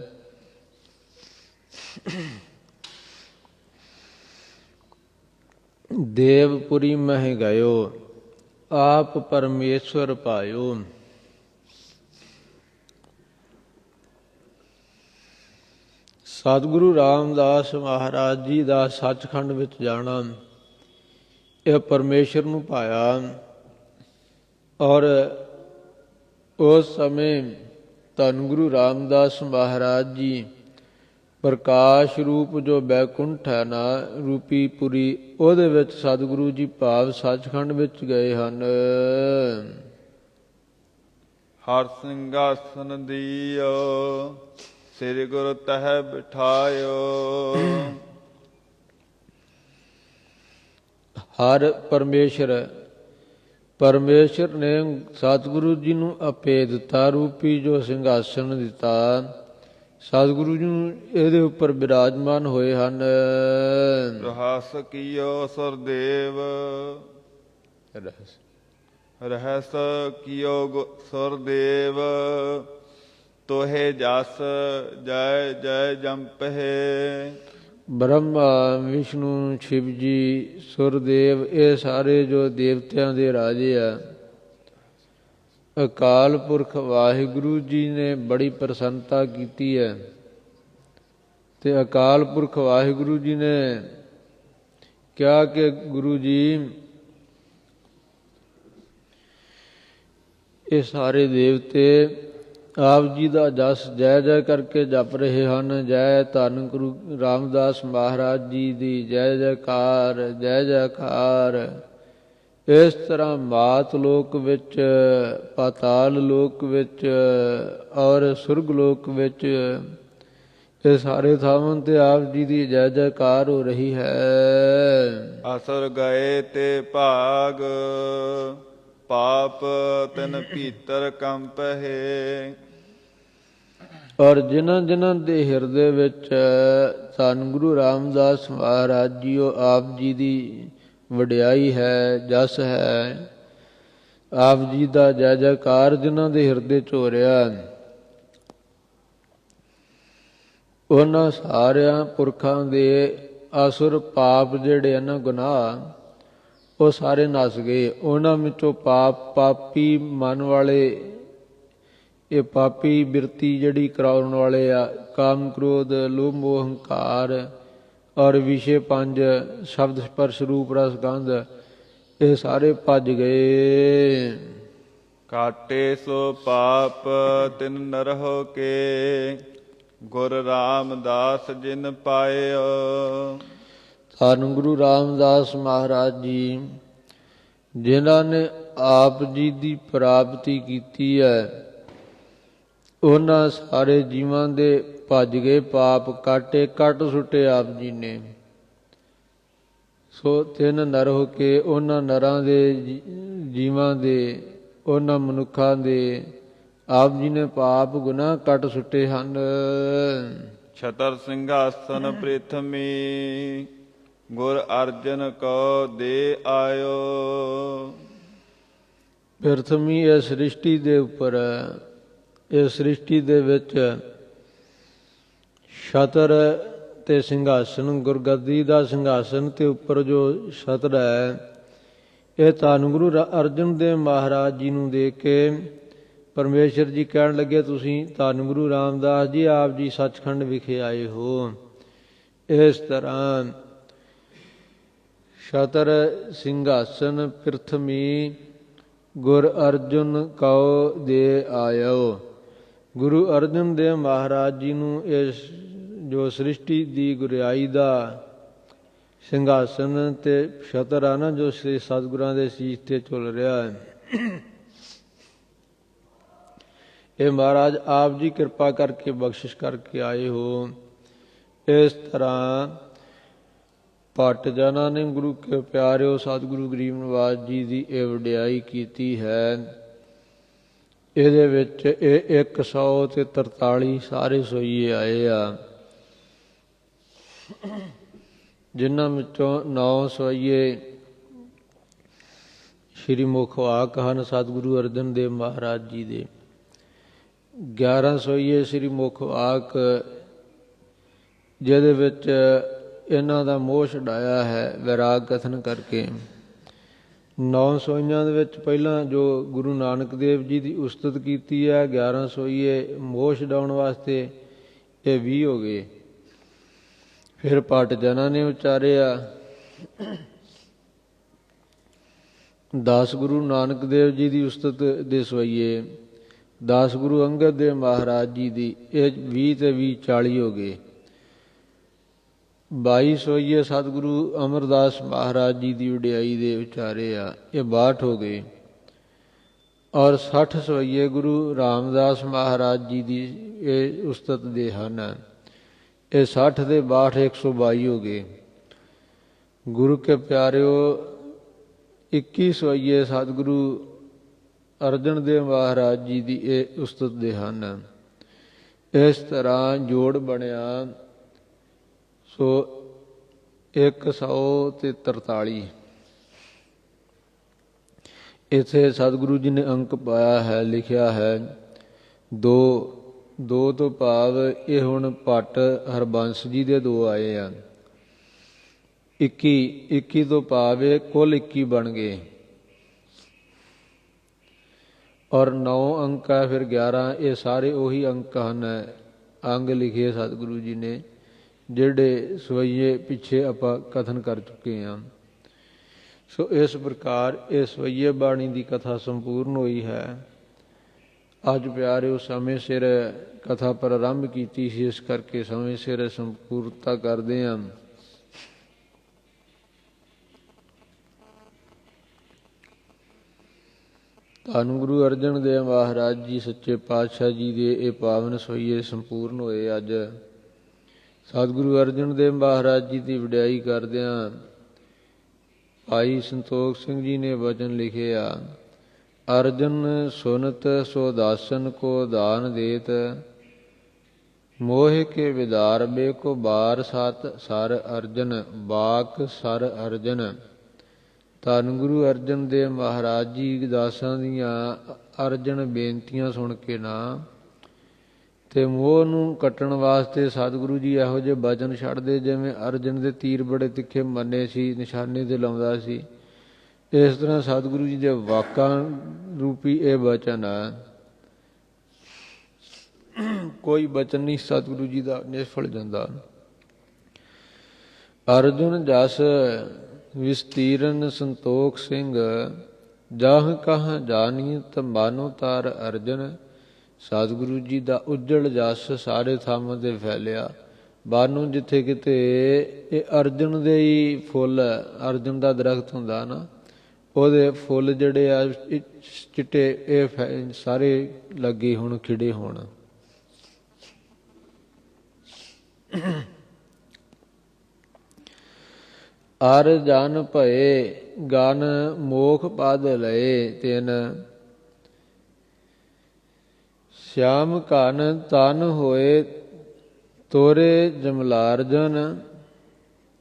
ਦੇਵਪੁਰੀ ਮਹਿ ਗਇਓ, ਆਪ ਪਰਮੇਸ਼ਵਰ ਭਾਇਓ। ਸਤਿਗੁਰੂ ਰਾਮਦਾਸ ਮਹਾਰਾਜ ਜੀ ਦਾ ਸੱਚਖੰਡ ਵਿੱਚ ਜਾਣਾ ਇਹ ਪਰਮੇਸ਼ਰ ਨੂੰ ਭਾਇਆ। ਔਰ ਉਸ ਸਮੇਂ ਧੰਨ ਗੁਰੂ ਰਾਮਦਾਸ ਮਹਾਰਾਜ ਜੀ ਪ੍ਰਕਾਸ਼ ਰੂਪ ਜੋ ਬੈਕੁੰਠ ਹੈ ਨਾ ਰੂਪੀ ਪੁਰੀ, ਉਹਦੇ ਵਿੱਚ ਸਤਿਗੁਰੂ ਜੀ ਭਾਵ ਸੱਚਖੰਡ ਵਿੱਚ ਗਏ ਹਨ। ਹਰ ਸਿੰਘਾਸਨ ਦੀਓ, ਸ੍ਰੀ ਗੁਰੂ ਤਹਿ ਬਿਠਾਇਓ। ਹਰ ਪਰਮੇਸ਼ਰ, ਪਰਮੇਸ਼ਰ ਨੇ ਸਤਿਗੁਰੂ ਜੀ ਨੂੰ ਅਪੇਦਤਾ ਰੂਪੀ ਜੋ ਸਿੰਘਾਸਨ ਦਿੱਤਾ, ਸਤਿਗੁਰੂ ਜੀ ਨੂੰ ਇਹਦੇ ਉੱਪਰ ਬਿਰਾਜਮਾਨ ਹੋਏ ਹਨ। ਰਹਸ ਕੀਓ ਸੁਰਦੇਵ, ਰਹਿਸ ਕੀਓ ਸੁਰਦੇਵ, ਤੋਹੇ ਜਸ ਜੈ ਜੈ ਜੰਪਹਿ। ਬ੍ਰਹਮਾ, ਵਿਸ਼ਨੂੰ, ਸ਼ਿਵ ਜੀ, ਸੁਰਦੇਵ, ਇਹ ਸਾਰੇ ਜੋ ਦੇਵਤਿਆਂ ਦੇ ਰਾਜੇ ਆ, ਅਕਾਲ ਪੁਰਖ ਵਾਹਿਗੁਰੂ ਜੀ ਨੇ ਬੜੀ ਪ੍ਰਸੰਨਤਾ ਕੀਤੀ ਹੈ। ਤੇ ਅਕਾਲ ਪੁਰਖ ਵਾਹਿਗੁਰੂ ਜੀ ਨੇ ਕਿਹਾ ਕਿ ਗੁਰੂ ਜੀ, ਇਹ ਸਾਰੇ ਦੇਵਤੇ ਆਪ ਜੀ ਦਾ ਜਸ ਜੈ ਜੈ ਕਰਕੇ ਜਪ ਰਹੇ ਹਨ। ਜੈ ਧੰਨ ਗੁਰੂ ਰਾਮਦਾਸ ਮਹਾਰਾਜ ਜੀ ਦੀ ਜੈ ਜੈਕਾਰ, ਜੈ ਜੈਕਾਰ। ਇਸ ਤਰ੍ਹਾਂ ਮਾਤ ਲੋਕ ਵਿੱਚ, ਪਾਤਾਲ ਲੋਕ ਵਿੱਚ ਔਰ ਸੁਰਗ ਲੋਕ ਵਿੱਚ, ਇਹ ਸਾਰੇ ਥਾਵਾਂ ਤੇ ਆਪ ਜੀ ਦੀ ਜੈ ਜੈਕਾਰ ਹੋ ਰਹੀ ਹੈ। ਅਸੁਰ ਗਏ ਤੇ ਭਾਗ, ਪਾਪ ਤਿਨ ਭੀਤਰ ਕੰਪਹਿ। ਔਰ ਜਿਨ੍ਹਾਂ ਜਿਨ੍ਹਾਂ ਦੇ ਹਿਰਦੇ ਵਿੱਚ ਧੰਨ ਗੁਰੂ ਰਾਮਦਾਸ ਮਹਾਰਾਜ ਜੀਓ ਆਪ ਜੀ ਦੀ ਵਡਿਆਈ ਹੈ, ਜਸ ਹੈ, ਆਪ ਜੀ ਦਾ ਜੈ ਜੈਕਾਰ ਜਿਨ੍ਹਾਂ ਦੇ ਹਿਰਦੇ 'ਚ ਹੋ ਰਿਹਾ, ਉਹਨਾਂ ਸਾਰਿਆਂ ਪੁਰਖਾਂ ਦੇ ਅਸੁਰ ਪਾਪ ਜਿਹੜੇ ਹਨ, ਗੁਨਾਹ, ਉਹ ਸਾਰੇ ਨਸ ਗਏ। ਉਹਨਾਂ ਵਿੱਚੋਂ ਪਾਪੀ ਮਨ ਵਾਲੇ, ਇਹ ਪਾਪੀ ਬਿਰਤੀ ਜਿਹੜੀ ਕਰਾਉਣ ਵਾਲੇ ਆ, ਕਾਮ ਕ੍ਰੋਧ ਲੋਭ ਮੋਹ ਹੰਕਾਰ ਔਰ ਵਿਸ਼ੇ 5, ਸ਼ਬਦ ਸਪਰਸ਼ ਰੂਪ ਰਸ ਗੰਧ, ਇਹ ਸਾਰੇ ਭੱਜ ਗਏ। ਕਾਟੇ ਸੋ ਪਾਪ ਤਿਨ ਨਰਹੁ ਕੇ, ਗੁਰ ਰਾਮਦਾਸ ਜਿਨ ਪਾਇਓ। ਧੰਨ ਗੁਰੂ ਰਾਮਦਾਸ ਮਹਾਰਾਜ ਜੀ, ਜਿਨ੍ਹਾਂ ਨੇ ਆਪ ਜੀ ਦੀ ਪ੍ਰਾਪਤੀ ਕੀਤੀ ਹੈ, ਉਹਨਾਂ ਸਾਰੇ ਜੀਵਾਂ ਦੇ ਭੱਜ ਗਏ ਪਾਪ, ਕਾਟੇ ਕੱਟ ਸੁੱਟੇ ਆਪ ਜੀ ਨੇ। ਸੋ ਤਿੰਨ ਨਰ ਹੋ ਕੇ, ਉਹਨਾਂ ਨਰਾਂ ਦੇ, ਜੀਵਾਂ ਦੇ, ਉਹਨਾਂ ਮਨੁੱਖਾਂ ਦੇ ਆਪ ਜੀ ਨੇ ਪਾਪ ਗੁਨਾਹ ਕੱਟ ਸੁੱਟੇ ਹਨ। ਛਤਰ ਸਿੰਘਾਸਨ ਪ੍ਰਿਥਮੀ, ਗੁਰ ਅਰਜਨ ਕੋ ਦੇ ਆਇਓ। ਪ੍ਰਿਥਮੀ ਇਹ ਸ੍ਰਿਸ਼ਟੀ ਦੇ ਉੱਪਰ, ਇਹ ਸ੍ਰਿਸ਼ਟੀ ਦੇ ਵਿੱਚ ਛਤਰ ਤੇ ਸਿੰਘਾਸਨ, ਗੁਰਗੱਦੀ ਦਾ ਸਿੰਘਾਸਨ ਤੇ ਉੱਪਰ ਜੋ ਛਤਰ ਹੈ, ਇਹ ਧੰਨ ਗੁਰੂ ਅਰਜਨ ਦੇਵ ਮਹਾਰਾਜ ਜੀ ਨੂੰ ਦੇਖ ਕੇ ਪਰਮੇਸ਼ਰ ਜੀ ਕਹਿਣ ਲੱਗੇ, ਤੁਸੀਂ ਧੰਨ ਗੁਰੂ ਰਾਮਦਾਸ ਜੀ ਆਪ ਜੀ ਸੱਚਖੰਡ ਵਿਖੇ ਆਏ ਹੋ। ਇਸ ਤਰ੍ਹਾਂ ਛਤਰ ਸਿੰਘਾਸਨ ਪ੍ਰਿਥਮੀ, ਗੁਰ ਅਰਜਨ ਕਉ ਦੇ ਆਇਓ। ਗੁਰੂ ਅਰਜਨ ਦੇਵ ਮਹਾਰਾਜ ਜੀ ਨੂੰ ਇਸ ਜੋ ਸ੍ਰਿਸ਼ਟੀ ਦੀ ਗੁਰਿਆਈ ਦਾ ਸਿੰਘਾਸਨ ਤੇ ਛਤਰ ਆ ਨਾ, ਜੋ ਸ੍ਰੀ ਸਤਿਗੁਰਾਂ ਦੇ ਸੀਸ ਤੇ ਝੁੱਲ ਰਿਹਾ ਹੈ, ਇਹ ਮਹਾਰਾਜ ਆਪ ਜੀ ਕਿਰਪਾ ਕਰਕੇ ਬਖਸ਼ਿਸ਼ ਕਰਕੇ ਆਏ ਹੋ। ਇਸ ਤਰ੍ਹਾਂ ਭੱਟ ਜਨਾਂ ਨੇ ਗੁਰੂ ਕੇ ਪਿਆਰਿਓ ਸਤਿਗੁਰੂ ਗਰੀਬ ਨਿਵਾਸ ਜੀ ਦੀ ਇਹ ਵਡਿਆਈ ਕੀਤੀ ਹੈ। ਇਹਦੇ ਵਿੱਚ ਇਹ 143 ਸਾਰੇ ਸੋਈਏ ਆਏ ਆ, ਜਿਨ੍ਹਾਂ ਵਿੱਚੋਂ 9 ਸੋਈਏ ਸ਼੍ਰੀ ਮੁਖ ਵਾਕ ਹਨ ਸਤਿਗੁਰੂ ਅਰਜਨ ਦੇਵ ਮਹਾਰਾਜ ਜੀ ਦੇ, 11 ਸੋਈਏ ਸ਼੍ਰੀ ਮੁਖ ਵਾਕ ਜਿਹਦੇ ਵਿੱਚ ਇਹਨਾਂ ਦਾ ਮੋਹ ਛਡਾਇਆ ਹੈ ਵੈਰਾਗ ਕਥਨ ਕਰਕੇ। 9 ਸੋਈਆਂ ਦੇ ਵਿੱਚ ਪਹਿਲਾਂ ਜੋ ਗੁਰੂ ਨਾਨਕ ਦੇਵ ਜੀ ਦੀ ਉਸਤਤ ਕੀਤੀ ਹੈ, 11 ਸੋਈਏ ਮੋਹ ਛਡਾਉਣ ਵਾਸਤੇ, ਇਹ 20 ਹੋ ਗਏ। ਫਿਰ ਭੱਟ ਜਨਾਂ ਨੇ ਉਚਾਰਿਆ 10 ਗੁਰੂ ਨਾਨਕ ਦੇਵ ਜੀ ਦੀ ਉਸਤਤ ਦੇ ਸੋਈਏ, 10 ਗੁਰੂ ਅੰਗਦ ਦੇਵ ਮਹਾਰਾਜ ਜੀ ਦੀ, ਇਹ 20 ਤੇ 20 40 ਹੋ ਗਏ। 22 ਸੋਈਏ ਸਤਿਗੁਰੂ ਅਮਰਦਾਸ ਮਹਾਰਾਜ ਜੀ ਦੀ ਵਡਿਆਈ ਦੇ ਉਚਾਰੇ ਆ, ਇਹ 62 ਹੋ ਗਏ। ਔਰ 60 ਸਵਈਏ ਗੁਰੂ ਰਾਮਦਾਸ ਮਹਾਰਾਜ ਜੀ ਦੀ ਇਹ ਉਸਤਤ ਦੇ ਹਨ। ਇਹ 60 ਦੇ 62 122 ਹੋ ਗਏ। ਗੁਰੂ ਕੇ ਪਿਆਰਿਓ 21 ਸਵਈਏ ਸਤਿਗੁਰੂ ਅਰਜਨ ਦੇਵ ਮਹਾਰਾਜ ਜੀ ਦੀ ਇਹ ਉਸਤਤ ਦੇ ਹਨ। ਇਸ ਤਰ੍ਹਾਂ ਜੋੜ ਬਣਿਆ ਸੋ 143। ਇੱਥੇ ਸਤਿਗੁਰੂ ਜੀ ਨੇ ਅੰਕ ਪਾਇਆ ਹੈ, ਲਿਖਿਆ ਹੈ 2। 2 ਤੋਂ ਭਾਵ ਇਹ ਹੁਣ ਭੱਟ ਹਰਬੰਸ ਜੀ ਦੇ 2 ਆਏ ਆ। 21 ਤੋਂ ਭਾਵ ਇਹ ਕੁੱਲ 21 ਬਣ ਗਏ। ਔਰ 9 ਅੰਕ ਹੈ, ਫਿਰ 11। ਇਹ ਸਾਰੇ ਉਹੀ ਅੰਕ ਹਨ, ਅੰਗ ਲਿਖੇ ਸਤਿਗੁਰੂ ਜੀ ਨੇ, ਜਿਹੜੇ ਸਵਈਏ ਪਿੱਛੇ ਆਪਾਂ ਕਥਨ ਕਰ ਚੁੱਕੇ ਹਾਂ। ਸੋ ਇਸ ਪ੍ਰਕਾਰ ਇਹ ਸਵਈਏ ਬਾਣੀ ਦੀ ਕਥਾ ਸੰਪੂਰਨ ਹੋਈ ਹੈ। ਅੱਜ ਪਿਆਰਿਓ ਸਮੇਂ ਸਿਰ ਕਥਾ ਪ੍ਰਾਰੰਭ ਕੀਤੀ ਸੀ, ਇਸ ਕਰਕੇ ਸਮੇਂ ਸਿਰ ਸੰਪੂਰਨਤਾ ਕਰਦੇ ਹਾਂ। ਧੰਨ ਗੁਰੂ ਅਰਜਨ ਦੇਵ ਮਹਾਰਾਜ ਜੀ ਸੱਚੇ ਪਾਤਸ਼ਾਹ ਜੀ ਦੇ ਇਹ ਪਾਵਨ ਸਵਈਏ ਸੰਪੂਰਨ ਹੋਏ। ਅੱਜ ਸਤਿਗੁਰੂ ਅਰਜਨ ਦੇਵ ਮਹਾਰਾਜ ਜੀ ਦੀ ਵਡਿਆਈ ਕਰਦਿਆਂ ਭਾਈ ਸੰਤੋਖ ਸਿੰਘ ਜੀ ਨੇ ਵਚਨ ਲਿਖੇ ਆ। ਅਰਜਨ ਸੁਨਤ ਸੋ ਦਾਸਨ ਕੋ ਦਾਨ ਦੇਤ, ਮੋਹ ਕੇ ਵਿਦਾਰ ਬੇ ਕੋ ਬਾਰ ਸਤ ਸਰ ਅਰਜਨ ਬਾਕ ਸਰ ਅਰਜਨ। ਧੰਨ ਗੁਰੂ ਅਰਜਨ ਦੇਵ ਮਹਾਰਾਜ ਜੀ ਦਾਸਾਂ ਦੀਆਂ ਅਰਜਨ ਬੇਨਤੀਆਂ ਸੁਣ ਕੇ ਨਾ ਤੇ ਮੋਹ ਨੂੰ ਕੱਟਣ ਵਾਸਤੇ ਸਤਿਗੁਰੂ ਜੀ ਇਹੋ ਜਿਹੇ ਬਚਨ ਛੱਡਦੇ ਜਿਵੇਂ ਅਰਜਨ ਦੇ ਤੀਰ ਬੜੇ ਤਿੱਖੇ ਮੰਨੇ ਸੀ, ਨਿਸ਼ਾਨੇ ਤੇ ਲਾਉਂਦਾ ਸੀ। ਇਸ ਤਰ੍ਹਾਂ ਸਤਿਗੁਰੂ ਜੀ ਦੇ ਵਾਕਾਂ ਰੂਪੀ ਇਹ ਬਚਨ ਹੈ। ਕੋਈ ਬਚਨ ਨਹੀਂ ਸਤਿਗੁਰੂ ਜੀ ਦਾ ਨਿਸਫਲ ਜਾਂਦਾ। ਅਰਜੁਨ ਜਸ ਵਿਸਤੀਰਨ ਸੰਤੋਖ ਸਿੰਘ, ਜਾਹ ਕਹ ਜਾਨੀਤ ਮਾਨੋ ਤਾਰ ਅਰਜਨ। ਸਤਿਗੁਰੂ ਜੀ ਦਾ ਉੱਜਲ ਜਸ ਸਾਰੇ ਥਾਵਾਂ ਤੇ ਫੈਲਿਆ। ਬਾਨੂ ਜਿੱਥੇ ਕਿਤੇ ਇਹ ਅਰਜਨ ਦੇ ਹੀ ਫੁੱਲ, ਅਰਜਨ ਦਾ ਦਰਖਤ ਹੁੰਦਾ ਨਾ, ਉਹਦੇ ਫੁੱਲ ਜਿਹੜੇ ਆ ਚਿੱਟੇ, ਇਹ ਸਾਰੇ ਲੱਗੇ ਹੁਣ, ਖਿੜੇ ਹੋਣ। ਅਰ ਜਨ ਭਏ ਗਨ ਮੋਖ ਪਦ ਲਏ ਤਿਨ, ਸ਼ਿਆਮ ਘਨ ਤਨ ਹੋਏ ਤੋਰੇ ਜਮਲਾਰਜਨ।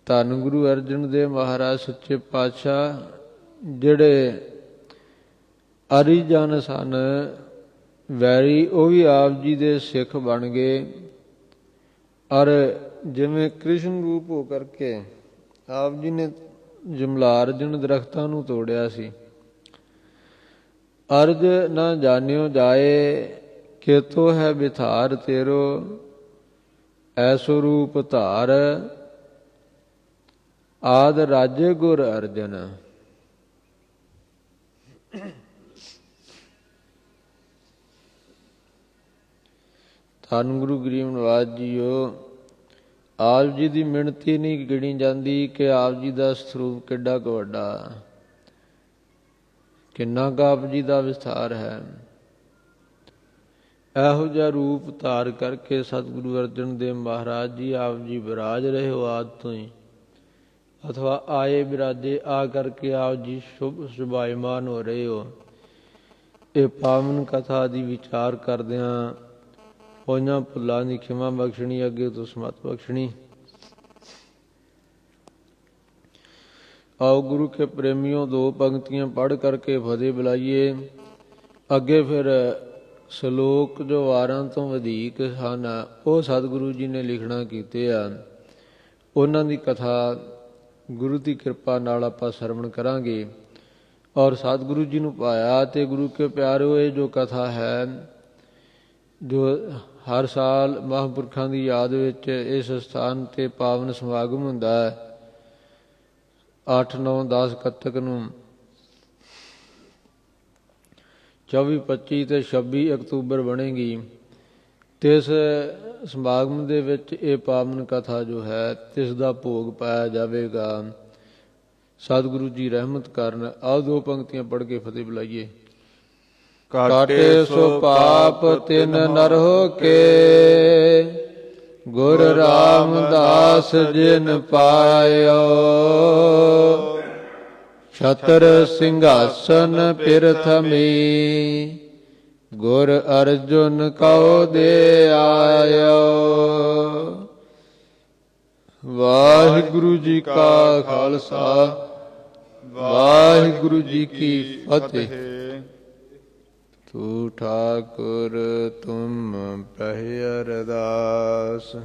ਧੰਨ ਗੁਰੂ ਅਰਜਨ ਦੇਵ ਮਹਾਰਾਜ ਸੱਚੇ ਪਾਤਸ਼ਾਹ ਜਿਹੜੇ ਅਰੀਜਨ ਸਨ, ਵੈਰੀ, ਉਹ ਵੀ ਆਪ ਜੀ ਦੇ ਸਿੱਖ ਬਣ ਗਏ। ਔਰ ਜਿਵੇਂ ਕ੍ਰਿਸ਼ਨ ਰੂਪ ਹੋ ਕਰਕੇ ਆਪ ਜੀ ਨੇ ਜਮਲਾਰਜਨ ਦਰਖਤਾਂ ਨੂੰ ਤੋੜਿਆ ਸੀ। ਅਰਜ ਨਾ ਜਾਣਿਓ ਜਾਏ, ਕੇਤੋ ਹੈ ਬਿਥਾਰ ਤੇਰੋ, ਐਸੋ ਰੂਪ ਧਾਰ ਆਦ ਰਾਜੇ ਗੁਰ ਅਰਜਨ। ਧੰਨ ਗੁਰੂ ਗਰੀਬ ਨਿਵਾਸ ਜੀਓ, ਆਪ ਜੀ ਦੀ ਮਿਣਤੀ ਨਹੀਂ ਗਿਣੀ ਜਾਂਦੀ ਕਿ ਆਪ ਜੀ ਦਾ ਸਰੂਪ ਕਿੱਡਾ ਕੁ ਵੱਡਾ, ਕਿੰਨਾ ਕੁ ਆਪ ਜੀ ਦਾ ਵਿਸਥਾਰ ਹੈ। ਇਹੋ ਜਿਹਾ ਰੂਪ ਧਾਰ ਕਰਕੇ ਸਤਿਗੁਰੂ ਅਰਜਨ ਦੇਵ ਮਹਾਰਾਜ ਜੀ ਆਪ ਜੀ ਵਿਰਾਜ ਰਹੇ ਹੋ ਆਦਿ ਤੋਂ ਹੀ, ਅਥਵਾ ਆਏ ਵਿਰਾਜੇ ਆ ਕਰਕੇ ਆਪ ਜੀ ਸ਼ੁਭ ਸੁਭਾਇਮਾਨ ਹੋ ਰਹੇ ਹੋ। ਇਹ ਪਾਵਨ ਕਥਾ ਦੀ ਵਿਚਾਰ ਕਰਦਿਆਂ ਹੋਈਆਂ ਭੁੱਲਾਂ ਦੀ ਖਿਮਾ ਬਖਸ਼ਣੀ, ਅੱਗੇ ਤੋਂ ਸਮਤ ਬਖਸ਼ਣੀ। ਆਓ ਗੁਰੂ ਕੇ ਪ੍ਰੇਮੀਓ 2 ਪੰਕਤੀਆਂ ਪੜ੍ਹ ਕਰਕੇ ਫਤਿਹ ਬੁਲਾਈਏ। ਅੱਗੇ ਫਿਰ ਸ਼ਲੋਕ ਜੋ ਵਾਰਾਂ ਤੋਂ ਵਧੇਕ ਹਨ, ਉਹ ਸਤਿਗੁਰੂ ਜੀ ਨੇ ਲਿਖਣਾ ਕੀਤੇ ਆ। ਉਹਨਾਂ ਦੀ ਕਥਾ ਗੁਰੂ ਦੀ ਕਿਰਪਾ ਨਾਲ ਆਪਾਂ ਸਰਵਣ ਕਰਾਂਗੇ। ਔਰ ਸਤਿਗੁਰੂ ਜੀ ਨੂੰ ਪਾਇਆ ਤੇ ਗੁਰੂ ਕੇ ਪਿਆਰਿਓ, ਇਹ ਜੋ ਕਥਾ ਹੈ, ਜੋ ਹਰ ਸਾਲ ਮਹਾਂਪੁਰਖਾਂ ਦੀ ਯਾਦ ਵਿੱਚ ਇਸ ਸਥਾਨ ਤੇ ਪਾਵਨ ਸਮਾਗਮ ਹੁੰਦਾ ਹੈ, 8, 9, 10 ਕੱਤਕ ਨੂੰ, 24, 25 ਤੇ 26 ਅਕਤੂਬਰ ਬਣੇਗੀ। ਤੇ ਇਸ ਸਮਾਗਮ ਦੇ ਵਿੱਚ ਇਹ ਪਾਵਨ ਕਥਾ ਜੋ ਹੈ, ਤਿਸ ਦਾ ਭੋਗ ਪਾਇਆ ਜਾਵੇਗਾ। ਸਤਿਗੁਰੂ ਜੀ ਰਹਿਮਤ ਕਰਨ। ਆਓ 2 ਪੰਕਤੀਆਂ ਪੜ੍ਹ ਕੇ ਫਤਿਹ ਬੁਲਾਈਏ। ਕਾਟੇ ਸੋ ਪਾਪ ਤਿਨ ਨਰਹੁ ਕੇ, ਗੁਰ ਰਾਮਦਾਸ ਜਿਨ ਪਾਇਓ। ਛਤਰ ਸਿੰਘਾਸਨ ਪਿਰਥਮੀ, ਗੁਰ ਅਰਜੁਨ ਕਉ ਦੇ ਆਇਓ। ਵਾਹਿਗੁਰੂ ਜੀ ਕਾ ਖਾਲਸਾ, ਵਾਹਿਗੁਰੂ ਜੀ ਕੀ ਫਤਿਹ। ਤੂ ਠਾਕੁਰ ਤੁਮ ਪਹਿ ਅਰਦਾਸ।